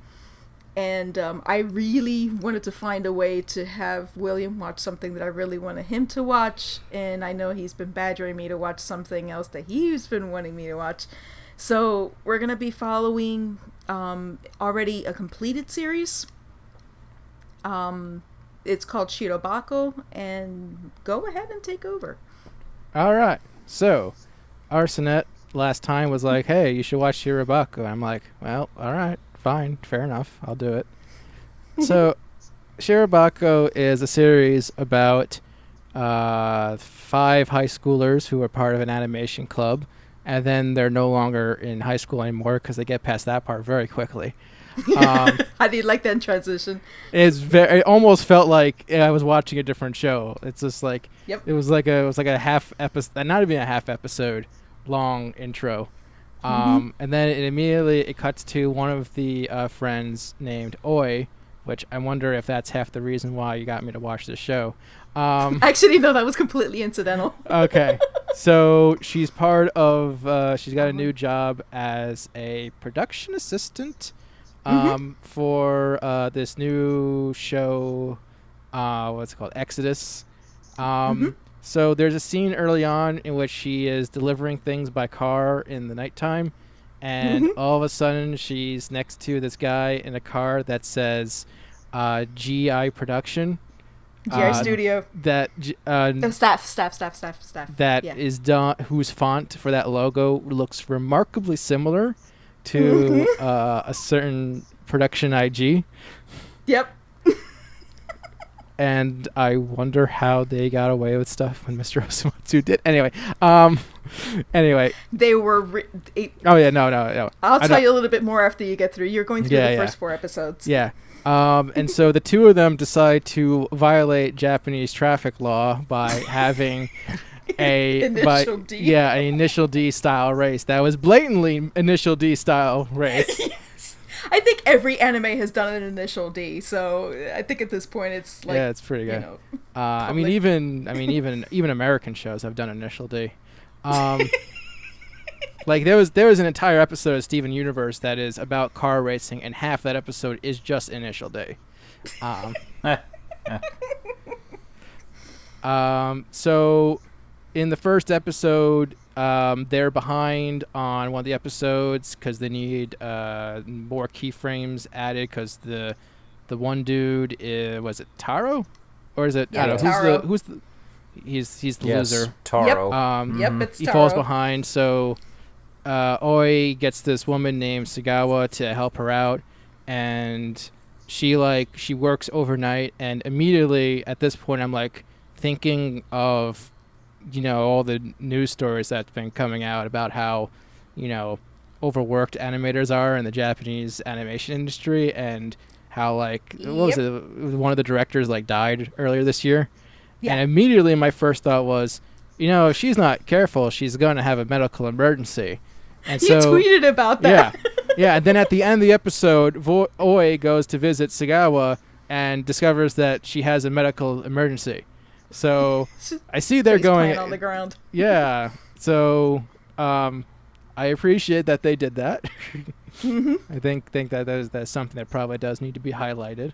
[SPEAKER 1] And I really wanted to find a way to have William watch something that I really wanted him to watch. And I know he's been badgering me to watch something else that he's been wanting me to watch. So we're going to be following already a completed series. It's called Shirobako. And go ahead and take over.
[SPEAKER 2] All right. So Arsenette last time was like, hey, you should watch Shirobako. I'm like, well, all right. Fine, fair enough. I'll do it. So, Shirobako is a series about 5 high schoolers who are part of an animation club, and then they're no longer in high school anymore because they get past that part very quickly.
[SPEAKER 1] How do you like that transition?
[SPEAKER 2] It almost felt like I was watching a different show. It's just like it was like a half episode, not even a half episode long intro. And then it cuts to one of the friends named Oi, which I wonder if that's half the reason why you got me to watch this show.
[SPEAKER 1] Actually, no, that was completely incidental.
[SPEAKER 2] Okay. So she's part of, she's got a new job as a production assistant for this new show, what's it called? Exodus. So there's a scene early on in which she is delivering things by car in the nighttime, and all of a sudden she's next to this guy in a car that says GI Production.
[SPEAKER 1] GI Studio.
[SPEAKER 2] That
[SPEAKER 1] staff.
[SPEAKER 2] That is done. Whose font for that logo looks remarkably similar to a certain production IG.
[SPEAKER 1] Yep.
[SPEAKER 2] And I wonder how they got away with stuff when Mr. Osomatsu did. Anyway,
[SPEAKER 1] they were.
[SPEAKER 2] No.
[SPEAKER 1] I'll tell you a little bit more after you get through. You're going through the first 4 episodes.
[SPEAKER 2] Yeah. And so the two of them decide to violate Japanese traffic law by having an initial D style race that was blatantly initial D style race.
[SPEAKER 1] I think every anime has done an initial D, so I think at this point it's like
[SPEAKER 2] it's pretty good. Even American shows have done initial D. Like there was an entire episode of Steven Universe that is about car racing, and half that episode is just Initial D. So in the first episode, they're behind on one of the episodes because they need more keyframes added because the one dude was it Taro, or is it
[SPEAKER 1] Yeah,
[SPEAKER 2] I don't know, who's the he's the loser.
[SPEAKER 3] Taro.
[SPEAKER 1] Yep, it's
[SPEAKER 2] he
[SPEAKER 1] Taro.
[SPEAKER 2] falls behind, so Oi gets this woman named Sagawa to help her out, and she works overnight, and immediately at this point I'm like thinking of all the news stories that's been coming out about how overworked animators are in the Japanese animation industry, and how what was it, one of the directors died earlier this year.
[SPEAKER 1] Yeah.
[SPEAKER 2] And immediately my first thought was, if she's not careful, she's going to have a medical emergency. And
[SPEAKER 1] You tweeted about that.
[SPEAKER 2] Yeah, and then at the end of the episode, Oi goes to visit Sagawa and discovers that she has a medical emergency. So I see they're going
[SPEAKER 1] on the ground.
[SPEAKER 2] Yeah. So I appreciate that they did that. I think that's something that probably does need to be highlighted.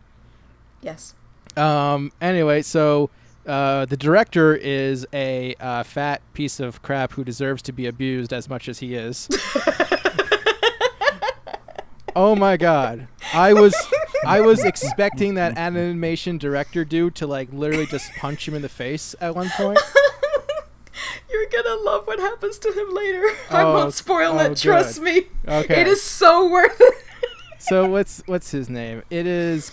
[SPEAKER 1] Yes.
[SPEAKER 2] Anyway, so the director is a fat piece of crap who deserves to be abused as much as he is. Oh my god. I was expecting that animation director dude to literally just punch him in the face at one point.
[SPEAKER 1] You're gonna love what happens to him later. I won't spoil it, trust
[SPEAKER 2] good.
[SPEAKER 1] me.
[SPEAKER 2] Okay.
[SPEAKER 1] It is so worth it.
[SPEAKER 2] So what's his name? It is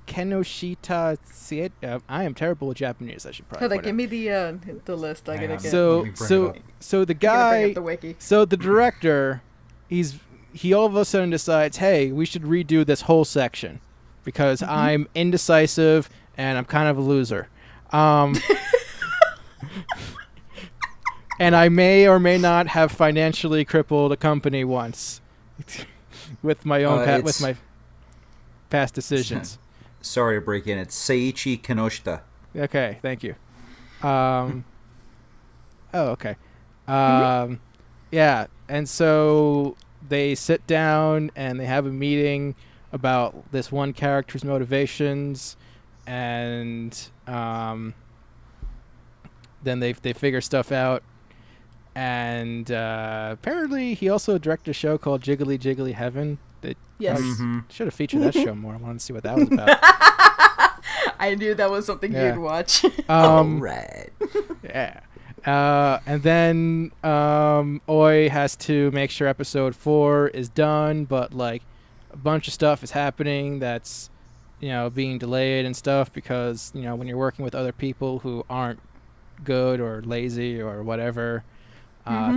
[SPEAKER 2] Kenoshita Siet. I am terrible with Japanese. I should probably.
[SPEAKER 1] Hold on, give me the list. I gotta get.
[SPEAKER 2] So the guy.
[SPEAKER 1] The wiki.
[SPEAKER 2] So the director, he all of a sudden decides, hey, we should redo this whole section because I'm indecisive and I'm kind of a loser. And I may or may not have financially crippled a company once with my own with my past decisions.
[SPEAKER 3] Sorry to break in. It's Seiichi Kinoshita.
[SPEAKER 2] Okay, thank you. Okay. Yeah, and so they sit down and they have a meeting about this one character's motivations, and then they figure stuff out. And apparently he also directed a show called Jiggly Jiggly Heaven.
[SPEAKER 1] Yes.
[SPEAKER 2] Should have featured that show more. I wanted to see what that was about.
[SPEAKER 1] I knew that was something you'd watch.
[SPEAKER 3] Right.
[SPEAKER 2] Yeah. And then Oi has to make sure episode 4 is done, but a bunch of stuff is happening that's being delayed and stuff because when you're working with other people who aren't good or lazy or whatever,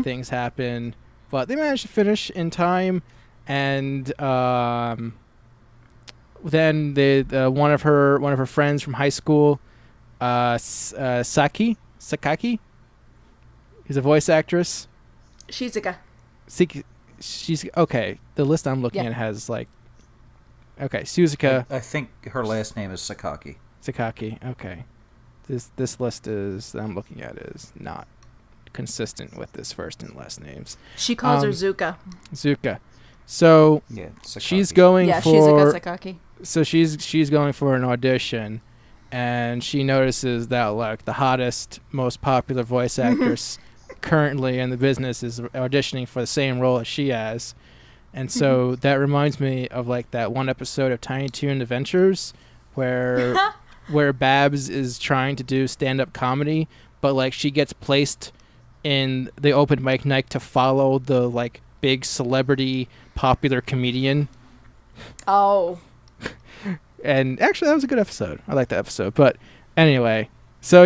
[SPEAKER 2] things happen. But they managed to finish in time, and then one of her friends from high school, Sakaki, who's a voice actress.
[SPEAKER 1] Shizuka.
[SPEAKER 2] She's okay. The list I'm looking at has okay, Suzuka.
[SPEAKER 3] I think her last name is Sakaki.
[SPEAKER 2] Sakaki. Okay. This list I'm looking at is not consistent with this first and last names.
[SPEAKER 1] She calls her Zuka.
[SPEAKER 2] Zuka. So she's going for
[SPEAKER 1] Shizuka Sakaki.
[SPEAKER 2] So she's going for an audition, and she notices that the hottest, most popular voice actress currently in the business is auditioning for the same role as she has. And so that reminds me of that one episode of Tiny Toon Adventures where Babs is trying to do stand-up comedy, but she gets placed in the open mic night to follow the big celebrity popular comedian.
[SPEAKER 1] Oh.
[SPEAKER 2] And actually that was a good episode. I like that episode. But anyway, so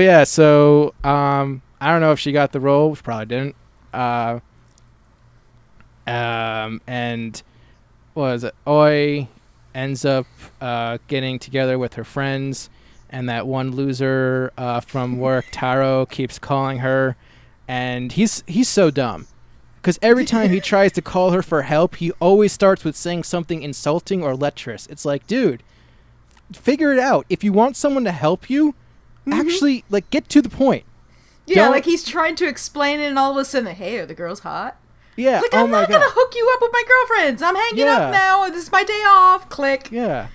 [SPEAKER 2] I don't know if she got the role. She probably didn't. And what was it? Oi ends up getting together with her friends, and that one loser from work, Taro, keeps calling her, and he's so dumb because every time he tries to call her for help, he always starts with saying something insulting or lecherous. It's dude, figure it out. If you want someone to help you, actually get to the point.
[SPEAKER 1] Yeah, he's trying to explain it, and all of a sudden, hey, are the girls hot?
[SPEAKER 2] Yeah.
[SPEAKER 1] Like,
[SPEAKER 2] oh
[SPEAKER 1] I'm
[SPEAKER 2] my
[SPEAKER 1] not
[SPEAKER 2] God.
[SPEAKER 1] gonna hook you up with my girlfriends. I'm hanging
[SPEAKER 2] Yeah.
[SPEAKER 1] up now. This is my day off. Click.
[SPEAKER 2] Yeah.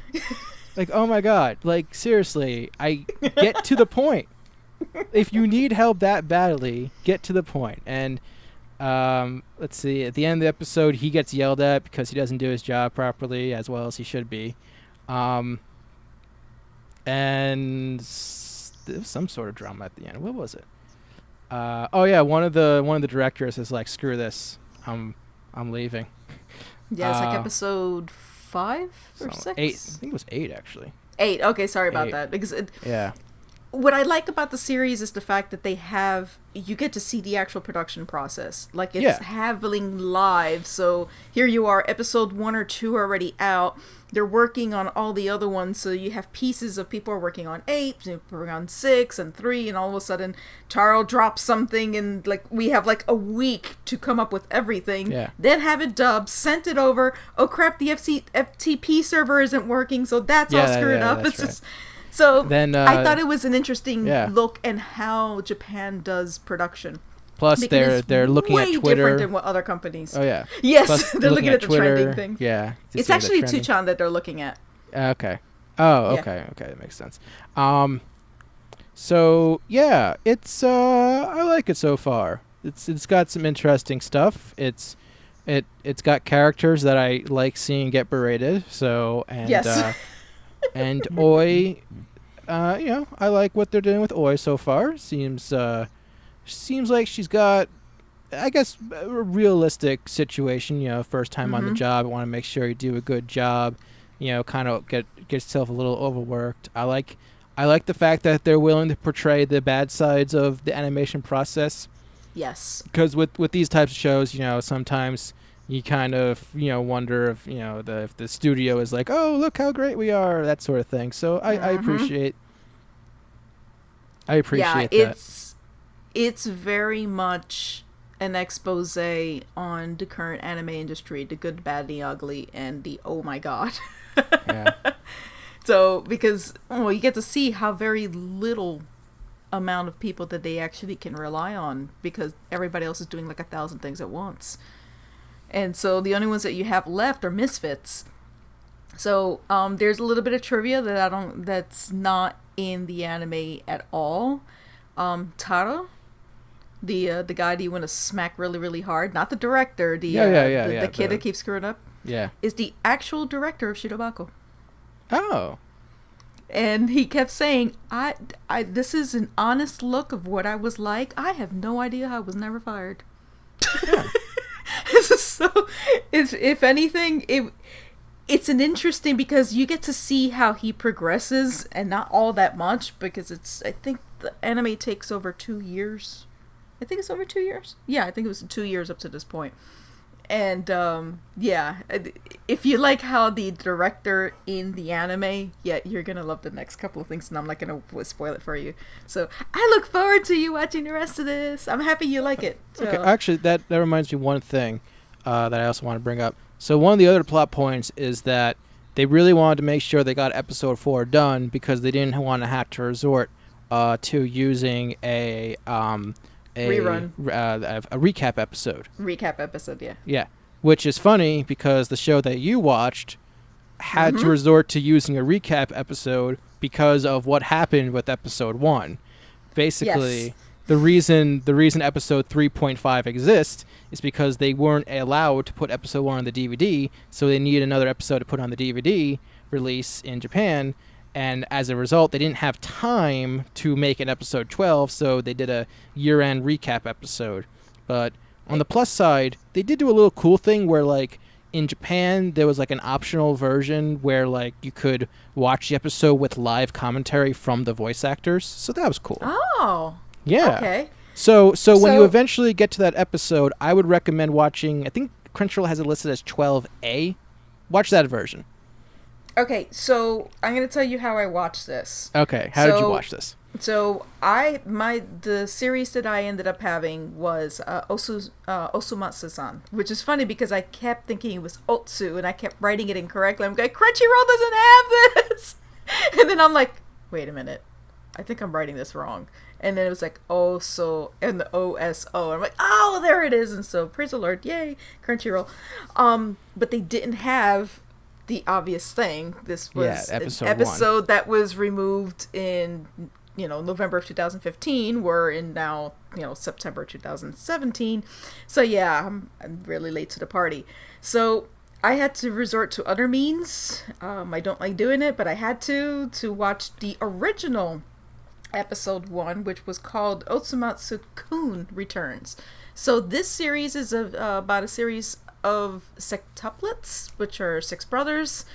[SPEAKER 2] Like, oh my God. Like, seriously, I get to the point. If you need help that badly, get to the point. And let's see. At the end of the episode, he gets yelled at because he doesn't do his job properly as well as he should be. And there was some sort of drama at the end. What was it? Oh yeah, one of the directors is like, "Screw this, I'm leaving."
[SPEAKER 1] Yeah, it's like episode 5 or 6.
[SPEAKER 2] 8. I think it was 8 actually.
[SPEAKER 1] 8. Okay, sorry about
[SPEAKER 2] 8.
[SPEAKER 1] that. Because
[SPEAKER 2] Yeah.
[SPEAKER 1] what I like about the series is the fact that you get to see the actual production process. Like, it's happening live. So here you are, episode 1 or 2 are already out. They're working on all the other ones, so you have pieces of people are working on 8, people are working on 6 and 3, and all of a sudden Taro drops something, and like we have like a week to come up with everything.
[SPEAKER 2] Yeah.
[SPEAKER 1] Then have it dubbed, sent it over. Oh crap, the FTP server isn't working, so that's all screwed up.
[SPEAKER 2] That's
[SPEAKER 1] It's
[SPEAKER 2] right.
[SPEAKER 1] just so.
[SPEAKER 2] Then
[SPEAKER 1] I thought it was an interesting
[SPEAKER 2] yeah.
[SPEAKER 1] look at how Japan does production.
[SPEAKER 2] Plus,
[SPEAKER 1] Because
[SPEAKER 2] they're looking
[SPEAKER 1] way
[SPEAKER 2] at Twitter.
[SPEAKER 1] different than what other companies.
[SPEAKER 2] Oh yeah.
[SPEAKER 1] Yes,
[SPEAKER 2] Plus,
[SPEAKER 1] they're looking at the
[SPEAKER 2] Twitter.
[SPEAKER 1] trending things.
[SPEAKER 2] Yeah. to
[SPEAKER 1] It's
[SPEAKER 2] see the
[SPEAKER 1] actually
[SPEAKER 2] trending.
[SPEAKER 1] Tuchan that they're looking at.
[SPEAKER 2] Okay. Oh,
[SPEAKER 1] Yeah.
[SPEAKER 2] okay. Okay, that makes sense. So yeah, it's I like it so far. It's got some interesting stuff. It's got characters that I like seeing get berated. So and
[SPEAKER 1] Yes.
[SPEAKER 2] and Oi, I like what they're doing with Oi so far. Seems like she's got, I guess, a realistic situation. First time on the job, I want to make sure you do a good job. Kind of get yourself a little overworked. I like the fact that they're willing to portray the bad sides of the animation process.
[SPEAKER 1] Yes.
[SPEAKER 2] Because with these types of shows, sometimes you kind of wonder if if the studio is like, oh, look how great we are, that sort of thing. So I appreciate.
[SPEAKER 1] Yeah,
[SPEAKER 2] that.
[SPEAKER 1] it's very much an expose on the current anime industry, the good, bad, the ugly, and the oh my god.
[SPEAKER 2] Yeah.
[SPEAKER 1] So, because you get to see how very little amount of people that they actually can rely on, because everybody else is doing like 1,000 things at once. And so the only ones that you have left are misfits. So there's a little bit of trivia that's not in the anime at all. Taro, the guy that you want to smack really, really hard, not the director, the kid that keeps screwing up, is the actual director of Shirobako.
[SPEAKER 2] Oh.
[SPEAKER 1] And he kept saying, I this is an honest look of what I was like. I have no idea how I was never fired.
[SPEAKER 2] Yeah.
[SPEAKER 1] If anything, it's an interesting, because you get to see how he progresses, and not all that much, because I think the anime takes over 2 years. I think it's over 2 years. Yeah, I think it was 2 years up to this point. And if you like how the director in the anime, you're gonna love the next couple of things, and I'm not gonna spoil it for you. So I look forward to you watching the rest of this. I'm happy you like it. So.
[SPEAKER 2] Okay, actually, that reminds me of one thing that I also want to bring up. So one of the other plot points is that they really wanted to make sure they got episode 4 done, because they didn't want to have to resort to using a
[SPEAKER 1] rerun,
[SPEAKER 2] a recap episode. Yeah, which is funny because the show that you watched had to resort to using a recap episode because of what happened with episode 1. Basically,
[SPEAKER 1] yes.
[SPEAKER 2] the reason episode 3.5 exists is because they weren't allowed to put episode 1 on the DVD, so they needed another episode to put on the DVD release in Japan. And as a result, they didn't have time to make an episode 12, so they did a year-end recap episode. But on the plus side, they did do a little cool thing where, like, in Japan, there was, like, an optional version where, like, you could watch the episode with live commentary from the voice actors. So that was cool.
[SPEAKER 1] Oh.
[SPEAKER 2] Yeah.
[SPEAKER 1] Okay.
[SPEAKER 2] So when you eventually get to that episode, I would recommend watching, I think Crunchyroll has it listed as 12A. Watch that version.
[SPEAKER 1] Okay, so I'm going to tell you how I watched this.
[SPEAKER 2] Okay, how did you watch this?
[SPEAKER 1] So the series that I ended up having was Osomatsu-san, which is funny because I kept thinking it was Otsu, and I kept writing it incorrectly. I'm like, Crunchyroll doesn't have this! And then I'm like, wait a minute. I think I'm writing this wrong. And then it was like, and the OSO. I'm like, oh, there it is. And so, praise the Lord, yay, Crunchyroll. But they didn't have the obvious thing. This was an episode that was removed in, November of 2015. We're in now, September 2017. So yeah, I'm really late to the party. So I had to resort to other means. I don't like doing it, but I had to watch the original episode 1, which was called Osomatsu-kun Returns. So this series is about a series of sextuplets, which are 6 brothers,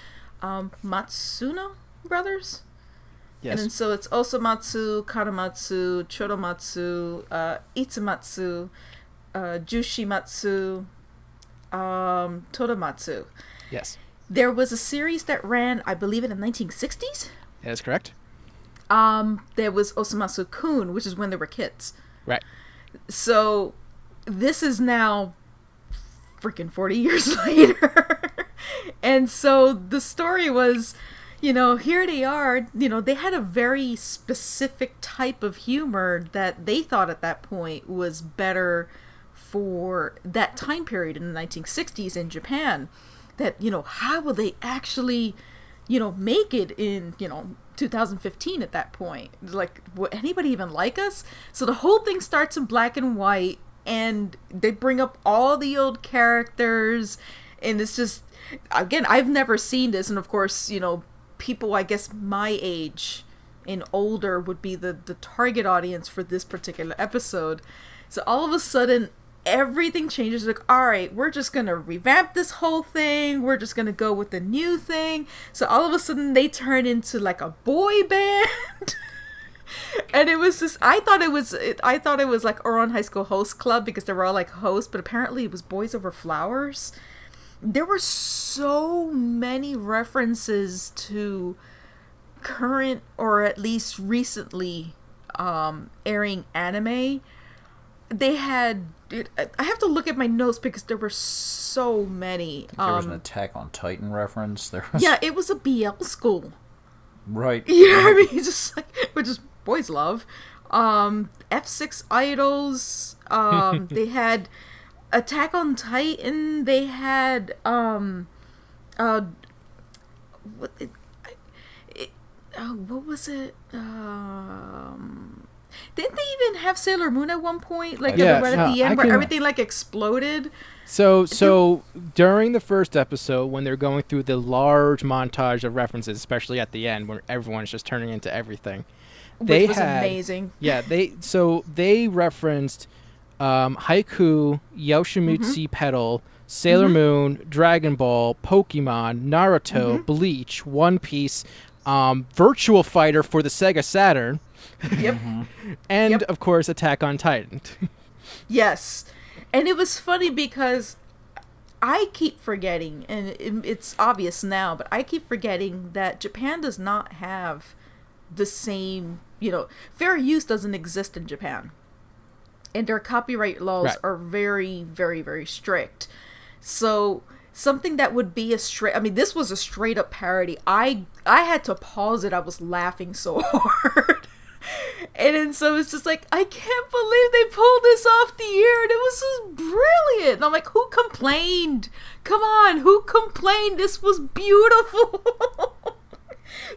[SPEAKER 1] Matsuno brothers. Yes. And then so it's Osomatsu, Karamatsu, Choromatsu, Itsumatsu, Jushimatsu, Toramatsu.
[SPEAKER 2] Yes.
[SPEAKER 1] There was a series that ran, I believe, in the 1960s.
[SPEAKER 2] That is correct.
[SPEAKER 1] There was Osomatsu-kun, which is when they were kids.
[SPEAKER 2] Right.
[SPEAKER 1] So this is now freaking 40 years later. And so the story was, here they are, they had a very specific type of humor that they thought at that point was better for that time period in the 1960s in Japan. That, how will they actually, make it in, 2015 at that point? Like, would anybody even like us? So the whole thing starts in black and white, and they bring up all the old characters, and it's just, again, I've never seen this, and of course, people, I guess, my age and older would be the target audience for this particular episode. So all of a sudden, everything changes. Like, all right, we're just gonna revamp this whole thing, we're just gonna go with the new thing. So all of a sudden they turn into like a boy band. And it was just, I thought it was like Ouran High School Host Club, because they were all like hosts, but apparently it was Boys Over Flowers. There were so many references to current, or at least recently airing anime. They had, I have to look at my notes because there were so many.
[SPEAKER 3] There was an Attack on Titan reference.
[SPEAKER 1] Yeah, it was a BL school.
[SPEAKER 3] Right.
[SPEAKER 1] Yeah, I mean, just like, which is boys love. F6 Idols. They had Attack on Titan. They had what was it? Didn't they even have Sailor Moon at one point? Like, right at the end, where everything like exploded.
[SPEAKER 2] So during the first episode, when they're going through the large montage of references, especially at the end, when everyone's just turning into everything,
[SPEAKER 1] which was amazing.
[SPEAKER 2] Yeah, they referenced Haiku, Yoshimitsu Pedal, Sailor Moon, Dragon Ball, Pokemon, Naruto, Bleach, One Piece, Virtual Fighter for the Sega Saturn.
[SPEAKER 1] Yep.
[SPEAKER 2] And of course, Attack on Titan.
[SPEAKER 1] Yes. And it was funny because I keep forgetting, and it's obvious now, but I keep forgetting that Japan does not have the same, fair use doesn't exist in Japan. And their copyright laws are very, very, very strict. So something that would be this was a straight up parody. I had to pause it. I was laughing so hard. And then so it's just like, I can't believe they pulled this off the air, and it was just brilliant. And I'm like, who complained? Come on, who complained? This was beautiful.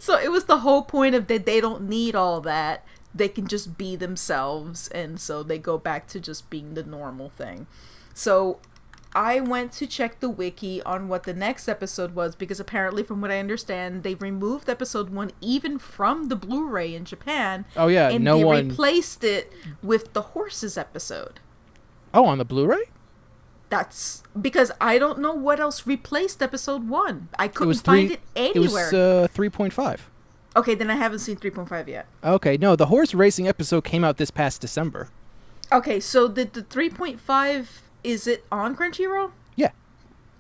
[SPEAKER 1] So it was the whole point of that they don't need all that. They can just be themselves, and so they go back to just being the normal thing. So I went to check the wiki on what the next episode was, because apparently, from what I understand, they've removed episode 1 even from the Blu-ray in Japan.
[SPEAKER 2] Oh yeah,
[SPEAKER 1] and they replaced it with the horses episode.
[SPEAKER 2] Oh, on the Blu-ray?
[SPEAKER 1] That's because I don't know what else replaced episode 1. I couldn't find it anywhere.
[SPEAKER 2] It was 3.5.
[SPEAKER 1] Okay, then I haven't seen 3.5 yet.
[SPEAKER 2] Okay, no, the horse racing episode came out this past December.
[SPEAKER 1] Okay, so the 3.5... is it on Crunchyroll?
[SPEAKER 2] Yeah.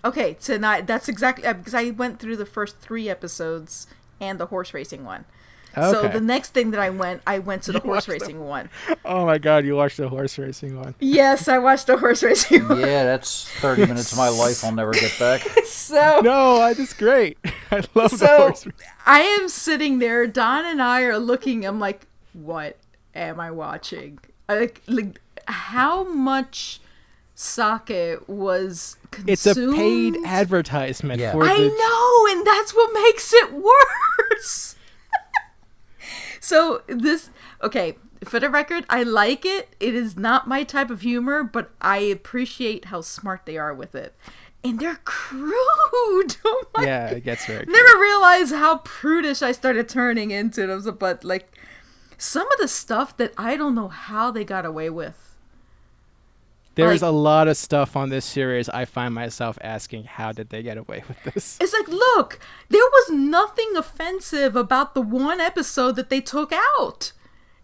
[SPEAKER 1] Okay, tonight, that's exactly, because I went through the first 3 episodes and the horse racing one. Okay. So the next thing that I went to the horse racing one.
[SPEAKER 2] Oh my god, you watched the horse racing one.
[SPEAKER 1] Yes, I watched the horse racing one.
[SPEAKER 3] Yeah, that's 30 minutes of my life I'll never get back.
[SPEAKER 2] No, that's great. I love the horse racing.
[SPEAKER 1] I am sitting there, Don and I are looking, I'm like, what am I watching? Like how much sake was consumed?
[SPEAKER 2] It's a paid advertisement for
[SPEAKER 1] I know, and that's what makes it worse. So this, okay, for the record, I like it. It is not my type of humor, but I appreciate how smart they are with it. And they're crude. Oh my
[SPEAKER 2] Yeah, it gets very crude.
[SPEAKER 1] Never realized how prudish I started turning into them. But like some of the stuff that I don't know how they got away with.
[SPEAKER 2] There's
[SPEAKER 1] like,
[SPEAKER 2] a lot of stuff on this series I find myself asking, how did they get away with this?
[SPEAKER 1] It's like, look, there was nothing offensive about the one episode that they took out.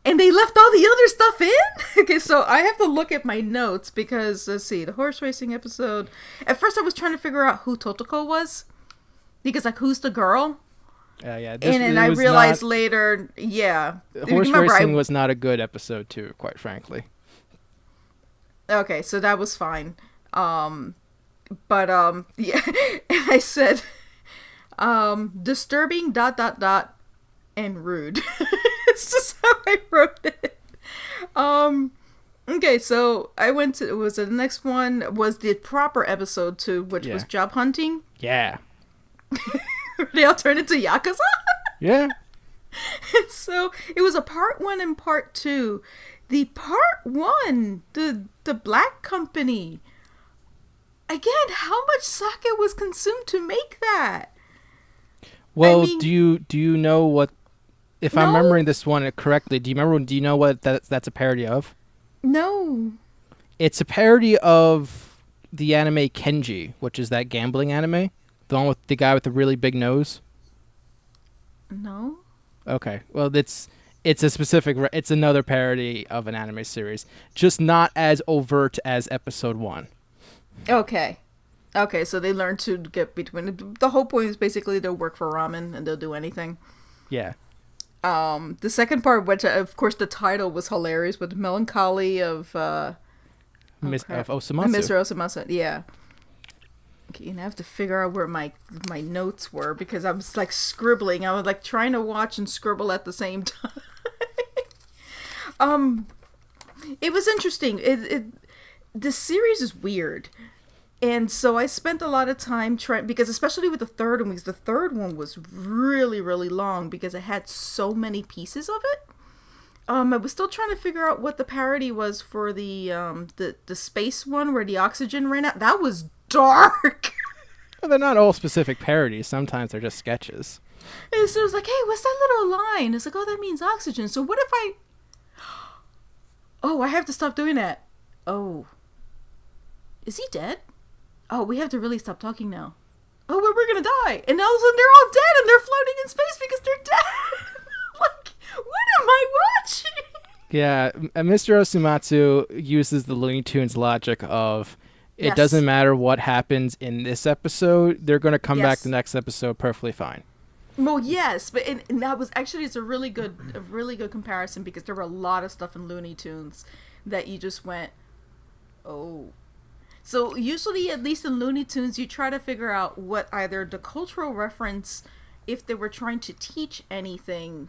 [SPEAKER 1] And they left all the other stuff in? Okay, so I have to look at my notes because, let's see, the horse racing episode. At first I was trying to figure out who Totoko was. Because, like, who's the girl?
[SPEAKER 2] Yeah.
[SPEAKER 1] And then I realized later, yeah.
[SPEAKER 2] Horse racing was not a good episode, too, quite frankly.
[SPEAKER 1] Okay, so that was fine. Yeah. And I said, disturbing ... and rude. It's just how I wrote it. Okay, so I went to, the next one was the proper episode 2, which was job hunting.
[SPEAKER 2] Yeah.
[SPEAKER 1] They all turned into Yakuza?
[SPEAKER 2] Yeah.
[SPEAKER 1] So it was a part 1 and part 2. The part 1, the black company. Again, how much sake was consumed to make that?
[SPEAKER 2] Well, I mean, do you know what? If I'm remembering this one correctly, do you know what that's a parody of?
[SPEAKER 1] No.
[SPEAKER 2] It's a parody of the anime Kenji, which is that gambling anime, the one with the guy with the really big nose.
[SPEAKER 1] No. Okay.
[SPEAKER 2] Well, it's a specific. It's another parody of an anime series, just not as overt as episode 1.
[SPEAKER 1] Okay. Okay, so they learn to get between. The whole point is basically they'll work for ramen and they'll do anything.
[SPEAKER 2] Yeah.
[SPEAKER 1] The second part, which of course the title was hilarious, with Melancholy of
[SPEAKER 2] Osomatsu.
[SPEAKER 1] Mr. Osomatsu, yeah. Okay, and I have to figure out where my notes were because I was like scribbling. I was like trying to watch and scribble at the same time. It was interesting. The series is weird. And so I spent a lot of time trying, because especially with the third one, because the third one was really, really long because it had so many pieces of it. I was still trying to figure out what the parody was for the space one where the oxygen ran out. That was dark.
[SPEAKER 2] Well, they're not all specific parodies. Sometimes they're just sketches.
[SPEAKER 1] And so it was like, hey, what's that little line? It's like, oh, that means oxygen. So what if I... Oh, I have to stop doing that. Oh. Is he dead? Oh, we have to really stop talking now. Oh, we're gonna die. And all of a sudden they're all dead and they're floating in space because they're dead. Like, what am I watching?
[SPEAKER 2] Yeah, Mr. Osomatsu uses the Looney Tunes logic of it doesn't matter what happens in this episode, they're going to come back the next episode perfectly fine.
[SPEAKER 1] Well, yes, but and that was actually, it's a really good comparison because there were a lot of stuff in Looney Tunes that you just went, oh. So usually, at least in Looney Tunes, you try to figure out what either the cultural reference, if they were trying to teach anything,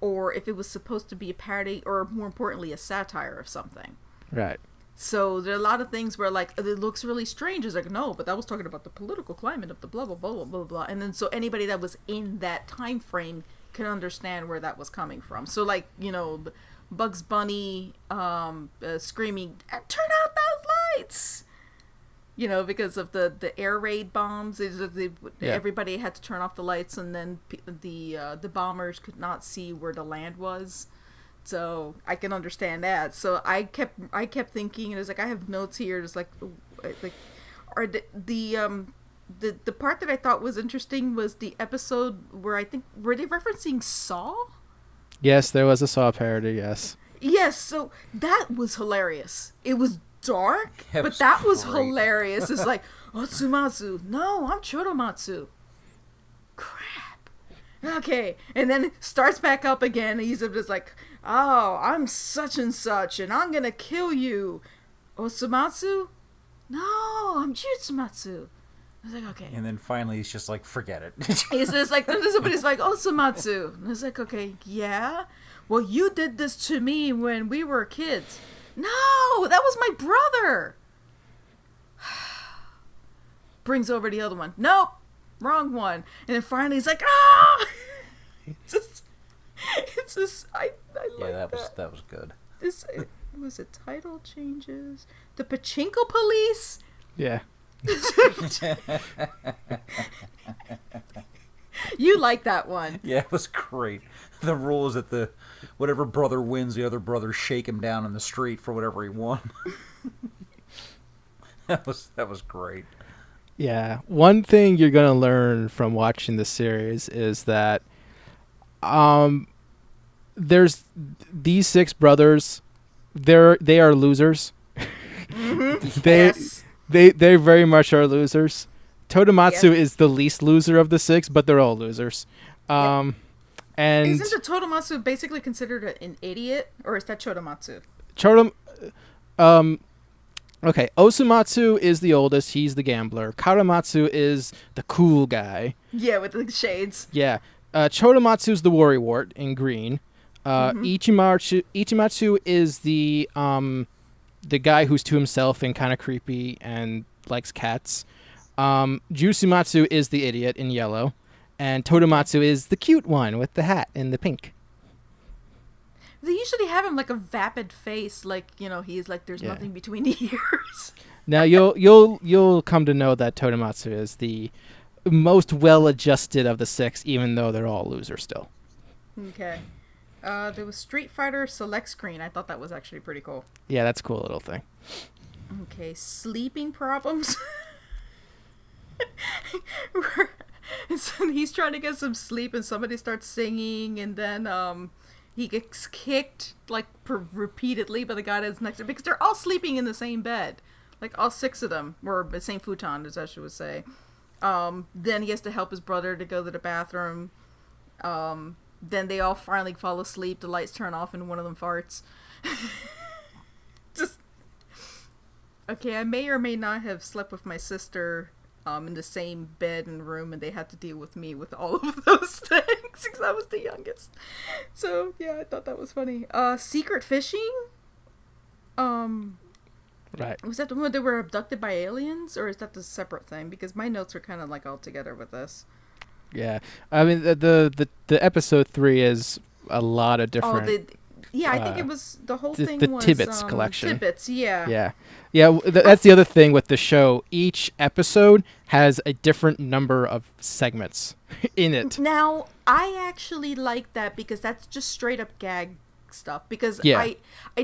[SPEAKER 1] or if it was supposed to be a parody, or more importantly, a satire of something.
[SPEAKER 2] Right.
[SPEAKER 1] So there are a lot of things where, like, it looks really strange. It's like, no, but that was talking about the political climate of the blah, blah, blah, blah, blah, blah. And then so anybody that was in that time frame can understand where that was coming from. So, like, you know, Bugs Bunny screaming, turn out those lights! You know, because of the air raid bombs, everybody had to turn off the lights, and then the bombers could not see where the land was. So I can understand that. So I kept thinking, and it was like, I have notes here. It's like or the part that I thought was interesting was the episode where I think, were they referencing Saw?
[SPEAKER 2] Yes, there was a Saw parody. Yes.
[SPEAKER 1] Yes. So that was hilarious. It was dark, but that was hilarious. It's like, Osomatsu, no, I'm Choromatsu. Crap. Okay, and then it starts back up again. And he's just like, oh, I'm such and such, and I'm gonna kill you. Osomatsu? No, I'm Jutsumatsu. I was like, okay.
[SPEAKER 3] And then finally he's just like, forget it.
[SPEAKER 1] He's just like, somebody's like, Osomatsu. And I was like, okay, yeah? Well, you did this to me when we were kids. No, that was my brother. Brings over the other one. Nope, wrong one. And then finally he's like, ah! It's just, I like
[SPEAKER 3] that was good.
[SPEAKER 1] This, was it title changes? The Pachinko Police?
[SPEAKER 2] Yeah.
[SPEAKER 1] You like that one.
[SPEAKER 3] Yeah, it was great. The rule is that whatever brother wins, the other brother shake him down in the street for whatever he won. That was great.
[SPEAKER 2] Yeah. One thing you're going to learn from watching the series is that there's these 6 brothers, they are losers.
[SPEAKER 1] Mm-hmm.
[SPEAKER 2] Yes. They very much are losers. Todomatsu is the least loser of the 6, but they're all losers. And
[SPEAKER 1] isn't the Todomatsu basically considered an idiot, or is that Chodomatsu?
[SPEAKER 2] Okay, Osomatsu is the oldest. He's the gambler. Karamatsu is the cool guy.
[SPEAKER 1] Yeah, with the shades.
[SPEAKER 2] Yeah. Chodomatsu's the worrywart in green. Ichimatsu is the guy who's to himself and kind of creepy and likes cats. Jusumatsu is the idiot in yellow. And Todomatsu is the cute one with the hat in the pink.
[SPEAKER 1] They usually have him like a vapid face, like, he's like there's nothing between the ears.
[SPEAKER 2] Now you'll come to know that Todomatsu is the most well-adjusted of the 6, even though they're all losers still.
[SPEAKER 1] Okay. There was Street Fighter Select Screen. I thought that was actually pretty cool.
[SPEAKER 2] Yeah, that's a cool little thing.
[SPEAKER 1] Okay, sleeping problems. So he's trying to get some sleep, and somebody starts singing, and then he gets kicked like repeatedly by the guy that's next to him, because they're all sleeping in the same bed, like all 6 of them, or the same futon, as I should say. Then he has to help his brother to go to the bathroom. Then they all finally fall asleep. The lights turn off, and one of them farts. Just okay. I may or may not have slept with my sister in the same bed and room, and they had to deal with me with all of those things because I was the youngest. So yeah, I thought that was funny. Secret fishing.
[SPEAKER 2] Right.
[SPEAKER 1] Was that the one where they were abducted by aliens, or is that the separate thing? Because my notes are kind of like all together with this.
[SPEAKER 2] Yeah, I mean the episode 3 is a lot of different.
[SPEAKER 1] I think it was the whole thing.
[SPEAKER 2] The
[SPEAKER 1] was
[SPEAKER 2] Tibbets collection.
[SPEAKER 1] Tibbets, yeah.
[SPEAKER 2] Yeah. That's the other thing with the show. Each episode has a different number of segments in it.
[SPEAKER 1] Now, I actually like that because that's just straight up gag stuff. Because I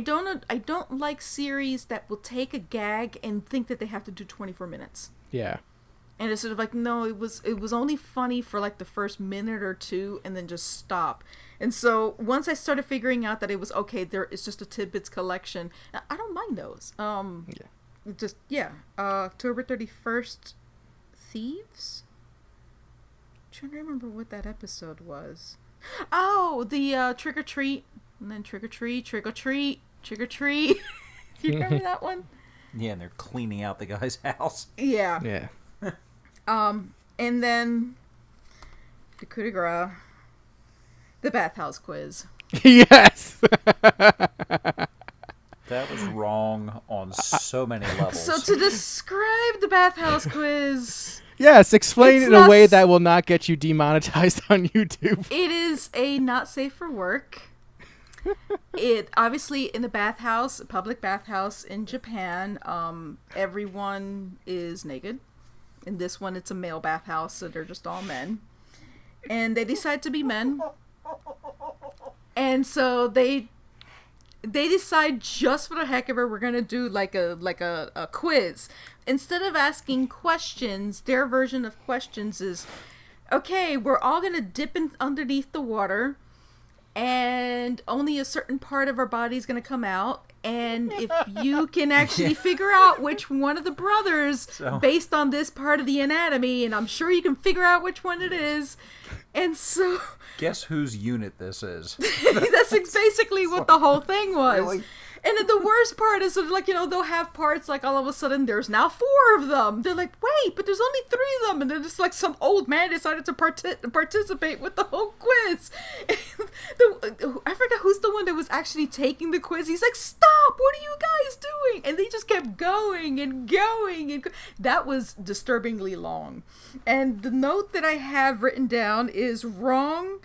[SPEAKER 1] don't like series that will take a gag and think that they have to do 24 minutes.
[SPEAKER 2] Yeah.
[SPEAKER 1] And it's sort of like, no, it was only funny for like the first minute or two and then just stop. And so once I started figuring out that it was okay, it's just a Tidbits collection, I don't mind those. October 31st, Thieves? I'm trying to remember what that episode was. Oh, the Trick or Treat, and then Trick or Treat, Trick or Treat, Trick or Treat. Do you remember that one?
[SPEAKER 3] Yeah, and they're cleaning out the guy's house.
[SPEAKER 1] Yeah.
[SPEAKER 2] Yeah.
[SPEAKER 1] And then the coup de grace, the bathhouse quiz.
[SPEAKER 2] Yes.
[SPEAKER 3] That was wrong on so many levels.
[SPEAKER 1] So to describe the bathhouse quiz,
[SPEAKER 2] yes, explain it in a way that will not get you demonetized on YouTube.
[SPEAKER 1] It is a not safe for work. It obviously in the bathhouse, public bathhouse in Japan, everyone is naked. In this one, it's a male bathhouse, so they're just all men. And they decide to be men. And so they decide just for the heck of it, we're going to do like a quiz. Instead of asking questions, their version of questions is, okay, we're all going to dip in underneath the water, and only a certain part of our body is going to come out. And if you can actually figure out which one of the brothers, based on this part of the anatomy, and I'm sure you can figure out which one it is. And so...
[SPEAKER 3] Guess whose unit this is.
[SPEAKER 1] That's basically what the whole thing was.
[SPEAKER 3] Really?
[SPEAKER 1] And then the worst part is that, like, they'll have parts like all of a sudden there's now 4 of them. They're like, wait, but there's only 3 of them. And then just like some old man decided to participate with the whole quiz. I forgot who's the one that was actually taking the quiz. He's like, stop, what are you guys doing? And they just kept going and going. And that was disturbingly long. And the note that I have written down is wrong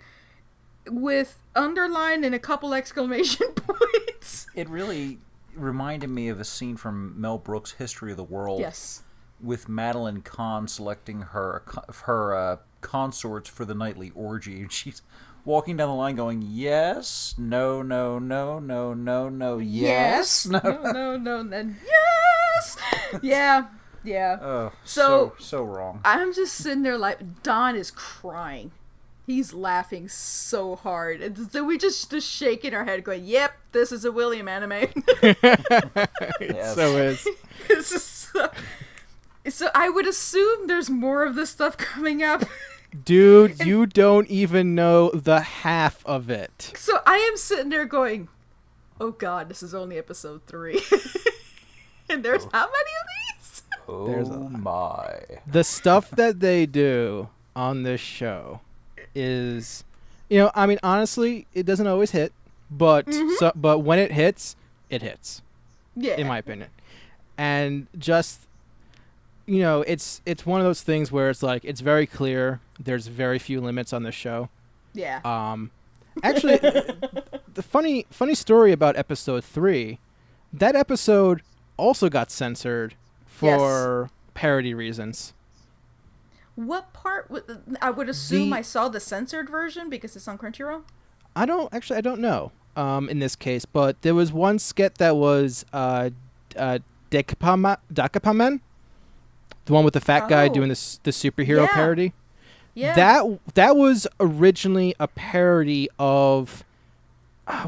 [SPEAKER 1] with underline and a couple exclamation points.
[SPEAKER 3] It really reminded me of a scene from Mel Brooks' History of the World.
[SPEAKER 1] Yes.
[SPEAKER 3] With Madeline Kahn selecting her consorts for the nightly orgy. And she's walking down the line going, yes, no, no, no, no, no, no, yes.
[SPEAKER 1] No, no, no, then yes! Yeah, yeah.
[SPEAKER 3] Oh, so wrong.
[SPEAKER 1] I'm just sitting there like, Don is crying. He's laughing so hard. And so we just shaking our head going, yep, this is a William anime.
[SPEAKER 3] Yes.
[SPEAKER 2] So is.
[SPEAKER 1] This is so I would assume there's more of this stuff coming up.
[SPEAKER 2] Dude, you don't even know the half of it.
[SPEAKER 1] So I am sitting there going, oh god, this is only episode 3. And there's how many of these?
[SPEAKER 3] Oh my.
[SPEAKER 2] The stuff that they do on this show is, I mean, honestly, it doesn't always hit, but but when it hits,
[SPEAKER 1] Yeah.
[SPEAKER 2] in my opinion. And just, it's one of those things where it's like, it's very clear there's very few limits on this show.
[SPEAKER 1] Yeah.
[SPEAKER 2] Actually, the funny story about episode 3, that episode also got censored for parody reasons.
[SPEAKER 1] What part? I would assume I saw the censored version because it's on Crunchyroll.
[SPEAKER 2] I don't know. In this case, but there was one skit that was Dekapamen, the one with the fat guy doing the superhero parody.
[SPEAKER 1] Yeah.
[SPEAKER 2] That was originally a parody of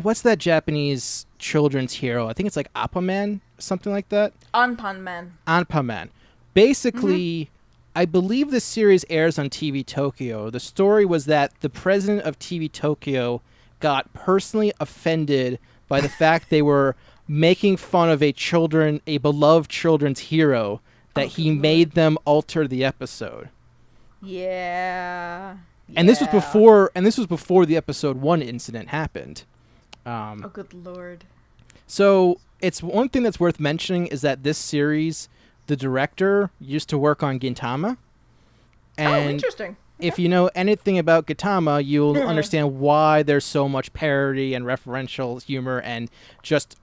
[SPEAKER 2] what's that Japanese children's hero? I think it's like Appaman, something like that. Anpanman. Basically, I believe the series airs on TV Tokyo. The story was that the president of TV Tokyo got personally offended by the fact they were making fun of a beloved children's hero, that he made them alter the episode.
[SPEAKER 1] Yeah.
[SPEAKER 2] And this was before the episode 1 incident happened.
[SPEAKER 1] Oh, good lord.
[SPEAKER 2] So it's one thing that's worth mentioning is that this series, the director used to work on Gintama. And
[SPEAKER 1] interesting.
[SPEAKER 2] if you know anything about Gintama, you'll understand why there's so much parody and referential humor and just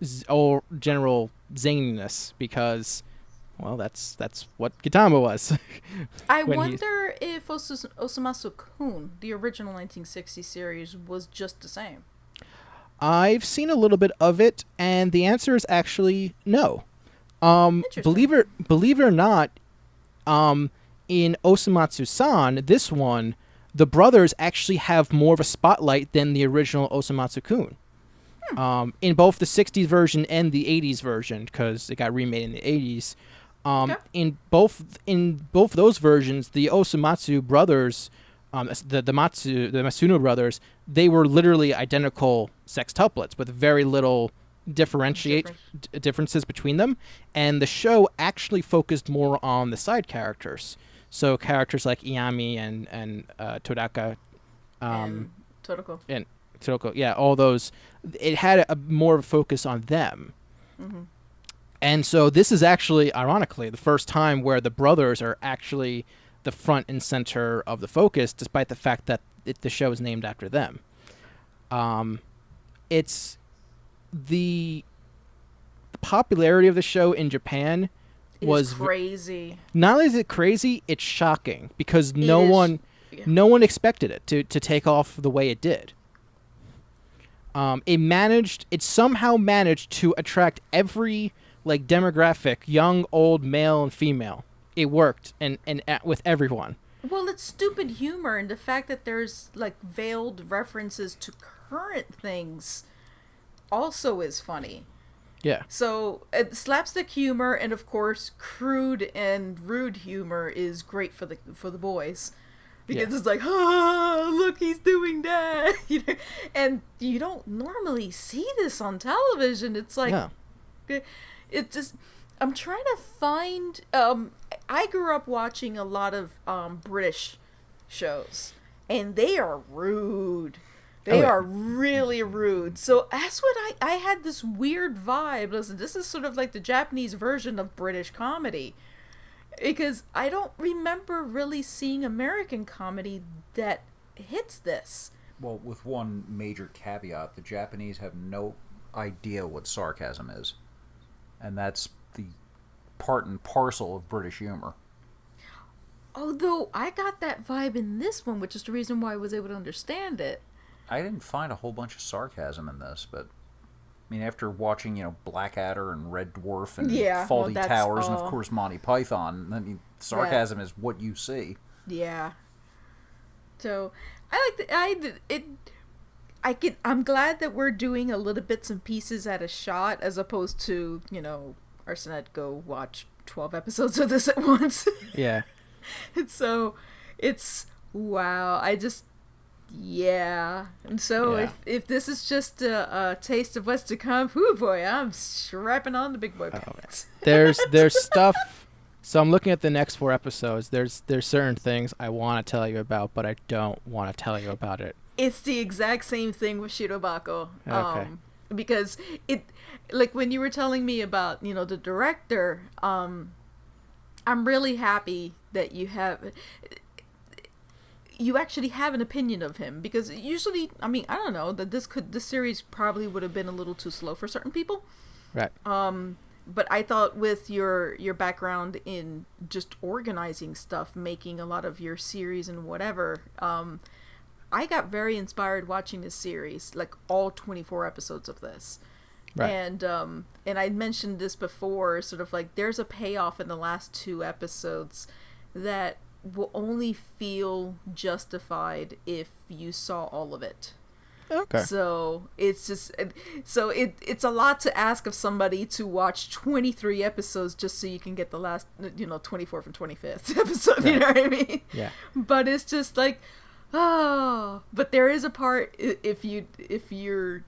[SPEAKER 2] general zaniness, because, well, that's what Gintama was.
[SPEAKER 1] I wonder if Osomatsu-kun, the original 1960 series, was just the same.
[SPEAKER 2] I've seen a little bit of it, and the answer is actually no. Believe it or not, in Osomatsu-san, this one, the brothers actually have more of a spotlight than the original Osomatsu-kun. In both the 60s version and the 80s version, because it got remade in the 80s. In both those versions, the Osomatsu brothers, the Masuno brothers, they were literally identical sextuplets with very little differences between them, and the show actually focused more on the side characters. So characters like Iami and Todaka,
[SPEAKER 1] and Todoko.
[SPEAKER 2] And Todoko, yeah, all those. It had more of a focus on them. Mm-hmm. And so this is actually, ironically, the first time where the brothers are actually the front and center of the focus, despite the fact that the show is named after them. It's the popularity of the show in Japan was
[SPEAKER 1] crazy.
[SPEAKER 2] Not only is it crazy, it's shocking because no one expected it to take off the way it did. It somehow managed to attract every demographic, young, old, male, and female. It worked and with everyone.
[SPEAKER 1] Well, it's stupid humor, and the fact that there's veiled references to current things also is funny.
[SPEAKER 2] Yeah. So
[SPEAKER 1] slapstick humor and of course crude and rude humor is great for the boys. because it's like, oh, look, he's doing that, and you don't normally see this on television. It's like, it's just, I'm trying to find. I grew up watching a lot of British shows, and they are rude. They are really rude. So that's what I had this weird vibe. Listen, this is sort of like the Japanese version of British comedy. Because I don't remember really seeing American comedy that hits this.
[SPEAKER 3] Well, with one major caveat, the Japanese have no idea what sarcasm is. And that's the part and parcel of British humor.
[SPEAKER 1] Although I got that vibe in this one, which is the reason why I was able to understand it.
[SPEAKER 3] I didn't find a whole bunch of sarcasm in this, but I mean, after watching, Blackadder and Red Dwarf and Fawlty Towers and, of course, Monty Python, I mean, sarcasm is what you see.
[SPEAKER 1] Yeah. So, I'm glad that we're doing a little bits and pieces at a shot, as opposed to, Arsenette go watch 12 episodes of this at once.
[SPEAKER 2] Yeah.
[SPEAKER 1] And so, it's, wow, yeah. And so if this is just a taste of what's to come, whoo boy, I'm strapping on the big boy pants.
[SPEAKER 2] There's stuff. So I'm looking at the next 4 episodes. There's certain things I want to tell you about, but I don't want to tell you about it.
[SPEAKER 1] It's the exact same thing with Shirobako.
[SPEAKER 2] Okay.
[SPEAKER 1] Because it, like when you were telling me about, the director, I'm really happy that you actually have an opinion of him, because usually, I mean, I don't know, that this series probably would have been a little too slow for certain people.
[SPEAKER 2] Right.
[SPEAKER 1] But I thought with your background in just organizing stuff, making a lot of your series and whatever, I got very inspired watching this series, like all 24 episodes of this. Right. And I mentioned this before, sort of like there's a payoff in the last 2 episodes that will only feel justified if you saw all of it.
[SPEAKER 2] Okay.
[SPEAKER 1] So it's just, it's a lot to ask of somebody to watch 23 episodes just so you can get the last 24th and 25th episode. Right. You know what I mean?
[SPEAKER 2] Yeah.
[SPEAKER 1] But it's just like, but there is a part if you're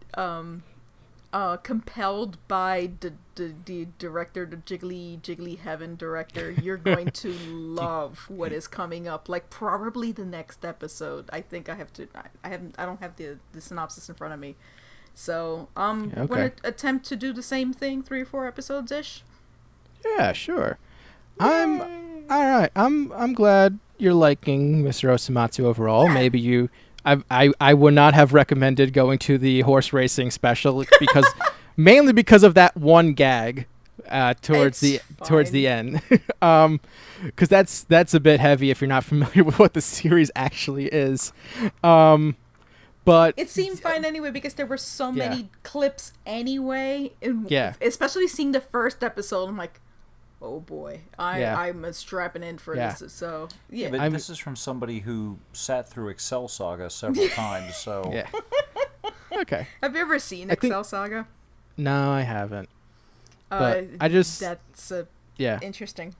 [SPEAKER 1] compelled by the director, the Jiggly Heaven director, you're going to love what is coming up. Like probably the next episode. I think I don't have the synopsis in front of me. So want to attempt to do the same thing, 3 or 4 episodes ish.
[SPEAKER 2] Yeah, sure. All right. I'm glad you're liking Mr. Osomatsu overall. Yeah. Maybe I would not have recommended going to the horse racing special because mainly because of that one gag towards the end. Because that's a bit heavy if you're not familiar with what the series actually is. But
[SPEAKER 1] it seemed fine anyway because there were so many clips anyway. Especially seeing the first episode, I'm like, oh boy, I'm strapping in for this. So
[SPEAKER 3] but this is from somebody who sat through Excel Saga several times. So
[SPEAKER 2] okay.
[SPEAKER 1] Have you ever seen Excel Saga?
[SPEAKER 2] No, I haven't. But that's
[SPEAKER 1] interesting.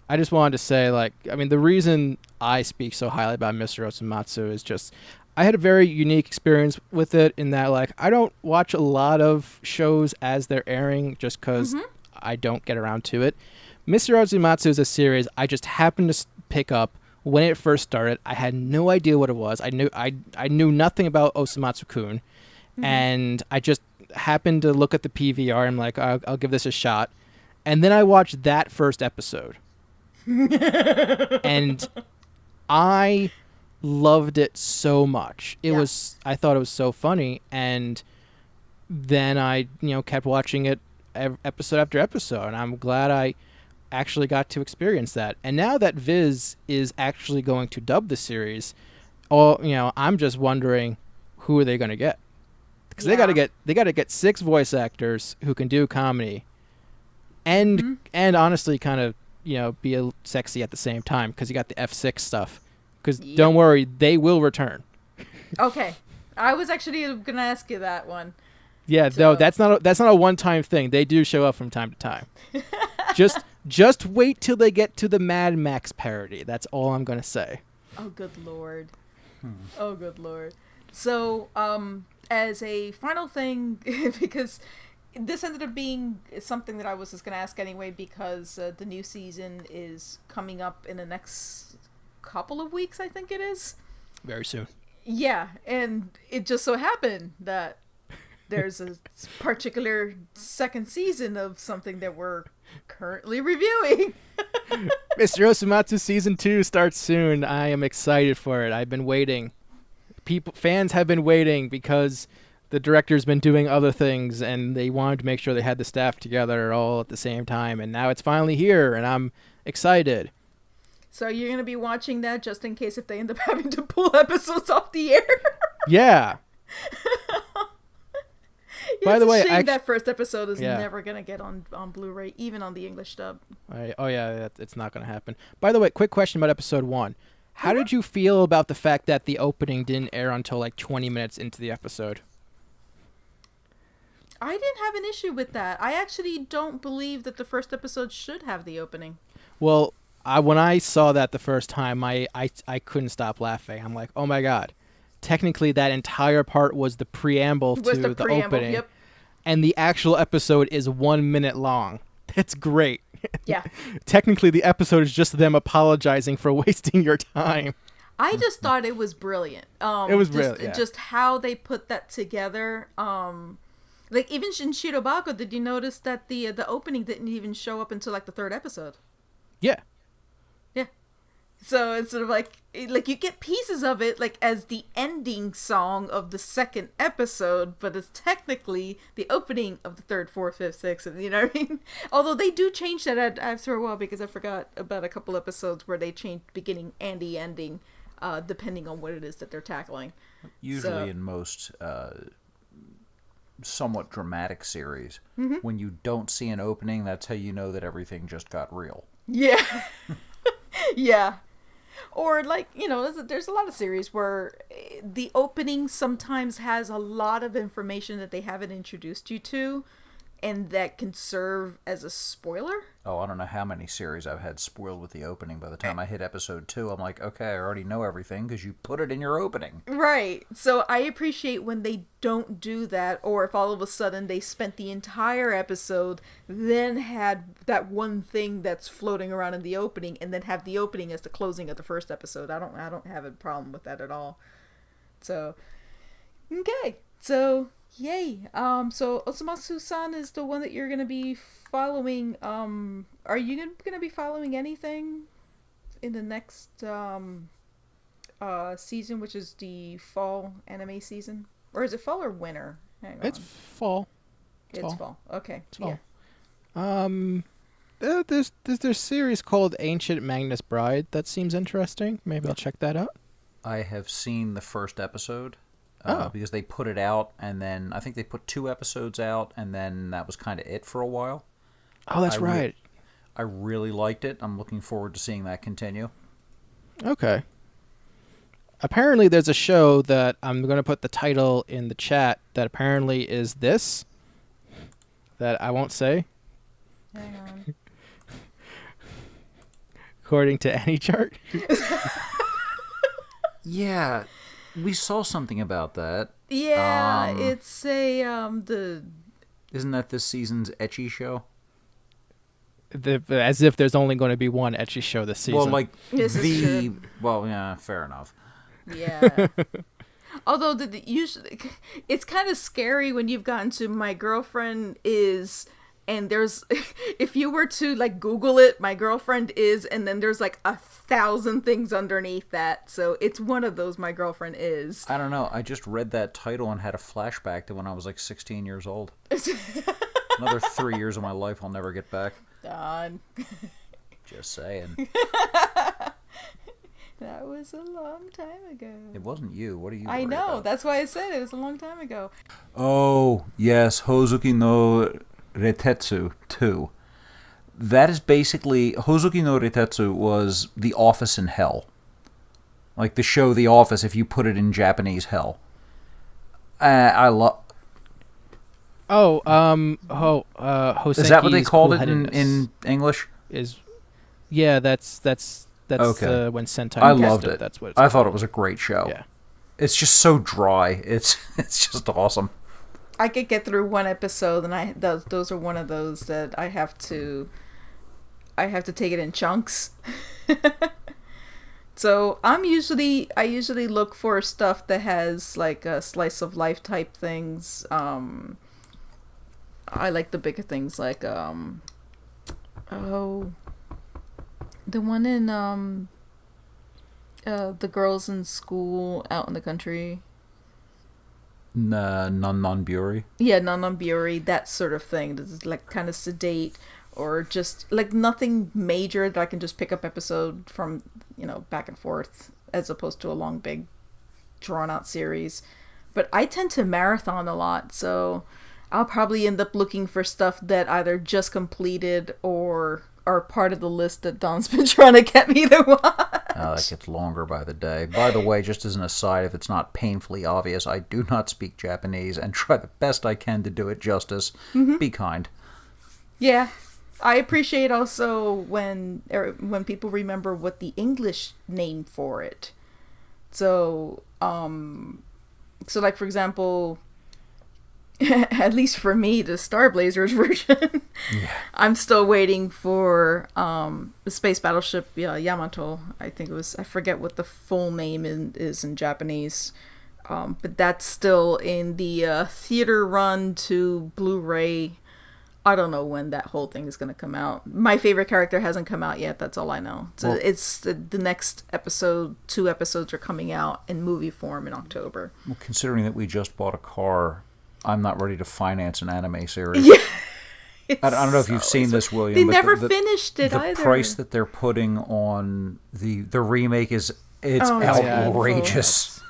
[SPEAKER 2] I just wanted to say, the reason I speak so highly about Mr. Osomatsu is just I had a very unique experience with it in that I don't watch a lot of shows as they're airing just because I don't get around to it. Mr. Osomatsu is a series I just happened to pick up when it first started. I had no idea what it was. I knew nothing about Osomatsu-kun, and I just happened to look at the PVR and I'm like, I'll give this a shot. And then I watched that first episode. And I loved it so much. I thought it was so funny, and then I kept watching it episode after episode, and I'm glad I actually got to experience that. And now that Viz is actually going to dub the series, I'm just wondering who are they going to get, because they got to get 6 voice actors who can do comedy and honestly kind of be sexy at the same time, because you got the F6 stuff, because don't worry, they will return. Okay,
[SPEAKER 1] I was actually going to ask you that one.
[SPEAKER 2] Yeah, no, that's not a one-time thing. They do show up from time to time. Just wait till they get to the Mad Max parody. That's all I'm going to say.
[SPEAKER 1] Oh, good lord. Oh, good lord. So, as a final thing, because this ended up being something that I was just going to ask anyway, because the new season is coming up in the next couple of weeks, I think it is.
[SPEAKER 2] Very soon.
[SPEAKER 1] Yeah, and it just so happened that there's a particular second season of something that we're currently reviewing.
[SPEAKER 2] Mr. Osomatsu Season 2 starts soon. I am excited for it. I've been waiting. Fans have been waiting because the director's been doing other things, and they wanted to make sure they had the staff together all at the same time, and now it's finally here, and I'm excited.
[SPEAKER 1] So you're going to be watching that just in case if they end up having to pull episodes off the air?
[SPEAKER 2] Yeah. By the way,
[SPEAKER 1] that first episode is never going to get on Blu-ray, even on the English dub.
[SPEAKER 2] It's not going to happen. By the way, quick question about episode 1. How did you feel about the fact that the opening didn't air until like 20 minutes into the episode?
[SPEAKER 1] I didn't have an issue with that. I actually don't believe that the first episode should have the opening.
[SPEAKER 2] Well, when I saw that the first time, I couldn't stop laughing. I'm like, oh my god. Technically, that entire part was the preamble to the opening. Yep. And the actual episode is 1 minute long. That's great.
[SPEAKER 1] Yeah.
[SPEAKER 2] Technically, the episode is just them apologizing for wasting your time.
[SPEAKER 1] I just thought it was brilliant.
[SPEAKER 2] It was brilliant, yeah.
[SPEAKER 1] Just how they put that together. Like, even in Shirobako, did you notice that the opening didn't even show up until, like, the third episode?
[SPEAKER 2] Yeah.
[SPEAKER 1] Yeah. So it's sort of like you get pieces of it, like, as the ending song of the second episode, but it's technically the opening of the third, fourth, fifth, sixth, you know what I mean? Although they do change that after a while, because I forgot about a couple episodes where they changed beginning and the ending, depending on what it is that they're tackling.
[SPEAKER 3] Usually in most somewhat dramatic series, when you don't see an opening, that's how you know that everything just got real.
[SPEAKER 1] Yeah. Yeah. Or, like, you know, there's a lot of series where the opening sometimes has a lot of information that they haven't introduced you to, and that can serve as a spoiler.
[SPEAKER 3] Oh, I don't know how many series I've had spoiled with the opening. By the time I hit episode 2, I'm like, okay, I already know everything because you put it in your opening.
[SPEAKER 1] Right. So I appreciate when they don't do that, or if all of a sudden they spent the entire episode, then had that one thing that's floating around in the opening, and then have the opening as the closing of the first episode. I don't have a problem with that at all. So, okay. So, yay. So Osomatsu-san is the one that you're going to be following. Are you going to be following anything in the next season, which is the fall anime season? Or is it fall or winter? Hang on.
[SPEAKER 2] It's fall.
[SPEAKER 1] It's fall. Okay.
[SPEAKER 2] It's fall. There's a series called Ancient Magnus Bride that seems interesting. Maybe I'll check that out.
[SPEAKER 3] I have seen the first episode. Because they put it out, and then I think they put 2 episodes out, and then that was kind of it for a while.
[SPEAKER 2] Oh, that's right.
[SPEAKER 3] I really liked it. I'm looking forward to seeing that continue.
[SPEAKER 2] Okay. Apparently, there's a show that I'm going to put the title in the chat that apparently is this, that I won't say.
[SPEAKER 1] Hang on.
[SPEAKER 2] According to AnyChart.
[SPEAKER 3] Yeah. We saw something about that.
[SPEAKER 1] Yeah, it's a
[SPEAKER 3] Isn't that this season's ecchi show?
[SPEAKER 2] As if there's only going to be one ecchi show this season.
[SPEAKER 3] Well, like
[SPEAKER 1] this is true.
[SPEAKER 3] Well, yeah, fair enough.
[SPEAKER 1] Yeah. Although usually it's kind of scary when you've gotten to My Girlfriend Is, and there's, if you were to like Google it, My Girlfriend Is, and then there's like 1,000 things underneath that. So it's one of those My Girlfriend Is.
[SPEAKER 3] I don't know. I just read that title and had a flashback to when I was like 16 years old. Another 3 years of my life I'll never get back.
[SPEAKER 1] Done.
[SPEAKER 3] Just saying.
[SPEAKER 1] That was a long time ago.
[SPEAKER 3] It wasn't you. What are you
[SPEAKER 1] I know.
[SPEAKER 3] about?
[SPEAKER 1] That's why I said it was a long time ago.
[SPEAKER 3] Oh, yes. Hozuki no Retetsu 2. That is basically... Hozuki no Retetsu was The Office in Hell. Like the show The Office, if you put it in Japanese hell. I love...
[SPEAKER 2] Hosenki's
[SPEAKER 3] Is that what they called it
[SPEAKER 2] Bullheadedness
[SPEAKER 3] in English?
[SPEAKER 2] Yeah, that's That's
[SPEAKER 3] Okay.
[SPEAKER 2] when Sentai.
[SPEAKER 3] I
[SPEAKER 2] cast
[SPEAKER 3] loved it.
[SPEAKER 2] That's what it's
[SPEAKER 3] I
[SPEAKER 2] called.
[SPEAKER 3] thought it was a great show.
[SPEAKER 2] Yeah.
[SPEAKER 3] It's just so dry. It's just awesome.
[SPEAKER 1] I could get through one episode, and those are one of those that I have to take it in chunks. So I usually look for stuff that has like a slice of life type things. I like the bigger things like the one in the girls in school out in the country.
[SPEAKER 3] Non-Buri.
[SPEAKER 1] Yeah, non-Buri, that sort of thing. This is like kind of sedate, or just like nothing major that I can just pick up episode from, back and forth, as opposed to a long, big, drawn-out series. But I tend to marathon a lot, so I'll probably end up looking for stuff that either just completed or are part of the list that Don's been trying to get me to watch.
[SPEAKER 3] That gets longer by the day. By the way, just as an aside, if it's not painfully obvious, I do not speak Japanese and try the best I can to do it justice. Mm-hmm. Be kind.
[SPEAKER 1] Yeah. I appreciate also when people remember what the English name for it. So like, for example, at least for me, the Star Blazers version, yeah. I'm still waiting for the space battleship Yamato. I think it was, I forget what the full name is in Japanese, but that's still in the theater run to Blu-ray. I don't know when that whole thing is going to come out. My favorite character hasn't come out yet. That's all I know. So well, it's the next episode. 2 episodes are coming out in movie form in October.
[SPEAKER 3] Well, considering that we just bought a car, I'm not ready to finance an anime series.
[SPEAKER 1] Yeah.
[SPEAKER 3] I don't know if you've seen this, William.
[SPEAKER 1] They
[SPEAKER 3] but
[SPEAKER 1] never finished it either.
[SPEAKER 3] The price that they're putting on the remake is outrageous.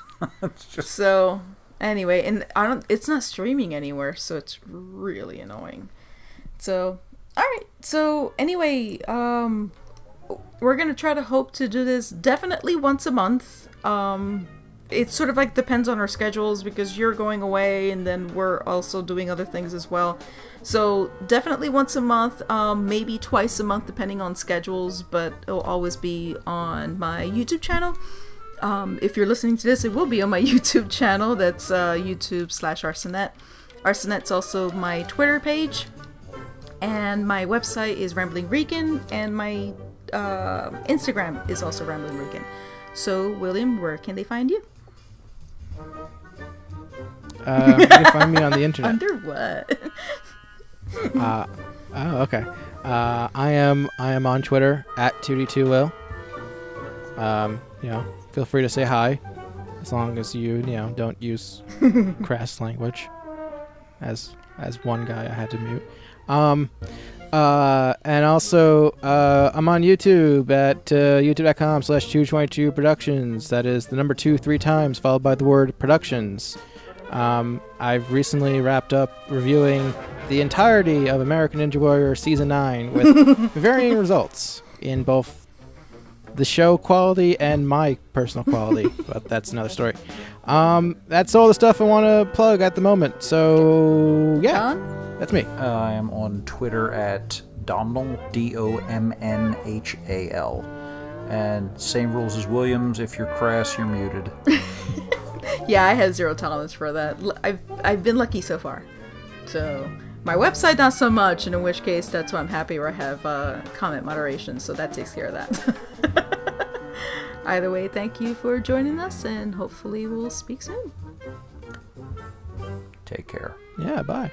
[SPEAKER 1] So anyway, and it's not streaming anywhere, so it's really annoying. So all right. So anyway, we're gonna try to hope to do this definitely once a month. It sort of like depends on our schedules because you're going away and then we're also doing other things as well. So definitely once a month, maybe twice a month depending on schedules, but it'll always be on my YouTube channel. If you're listening to this, it will be on my YouTube channel. That's YouTube/Arsenette. Arsenette's also my Twitter page. And my website is Rambling Rican, and my Instagram is also Rambling Rican. So, William, where can they find you?
[SPEAKER 2] You can find me on the internet.
[SPEAKER 1] Under what?
[SPEAKER 2] Okay. I am on Twitter at 2D2Will. Feel free to say hi, as long as you don't use crass language. As one guy I had to mute. And also, I'm on YouTube at youtube.com/222productions. That is the number 2 3 times, followed by the word productions. I've recently wrapped up reviewing the entirety of American Ninja Warrior Season 9 with varying results in both the show quality and my personal quality, but that's another story. That's all the stuff I want to plug at the moment. So, yeah, that's me.
[SPEAKER 3] I am on Twitter at Domnall, DOMNHAL. And same rules as Williams. If you're crass, you're muted.
[SPEAKER 1] Yeah, I have 0 tolerance for that. I've been lucky so far. So my website, not so much, and in which case that's why I'm happy where I have comment moderation, so that takes care of that. Either way, thank you for joining us, and hopefully we'll speak soon.
[SPEAKER 3] Take care.
[SPEAKER 2] Yeah, bye.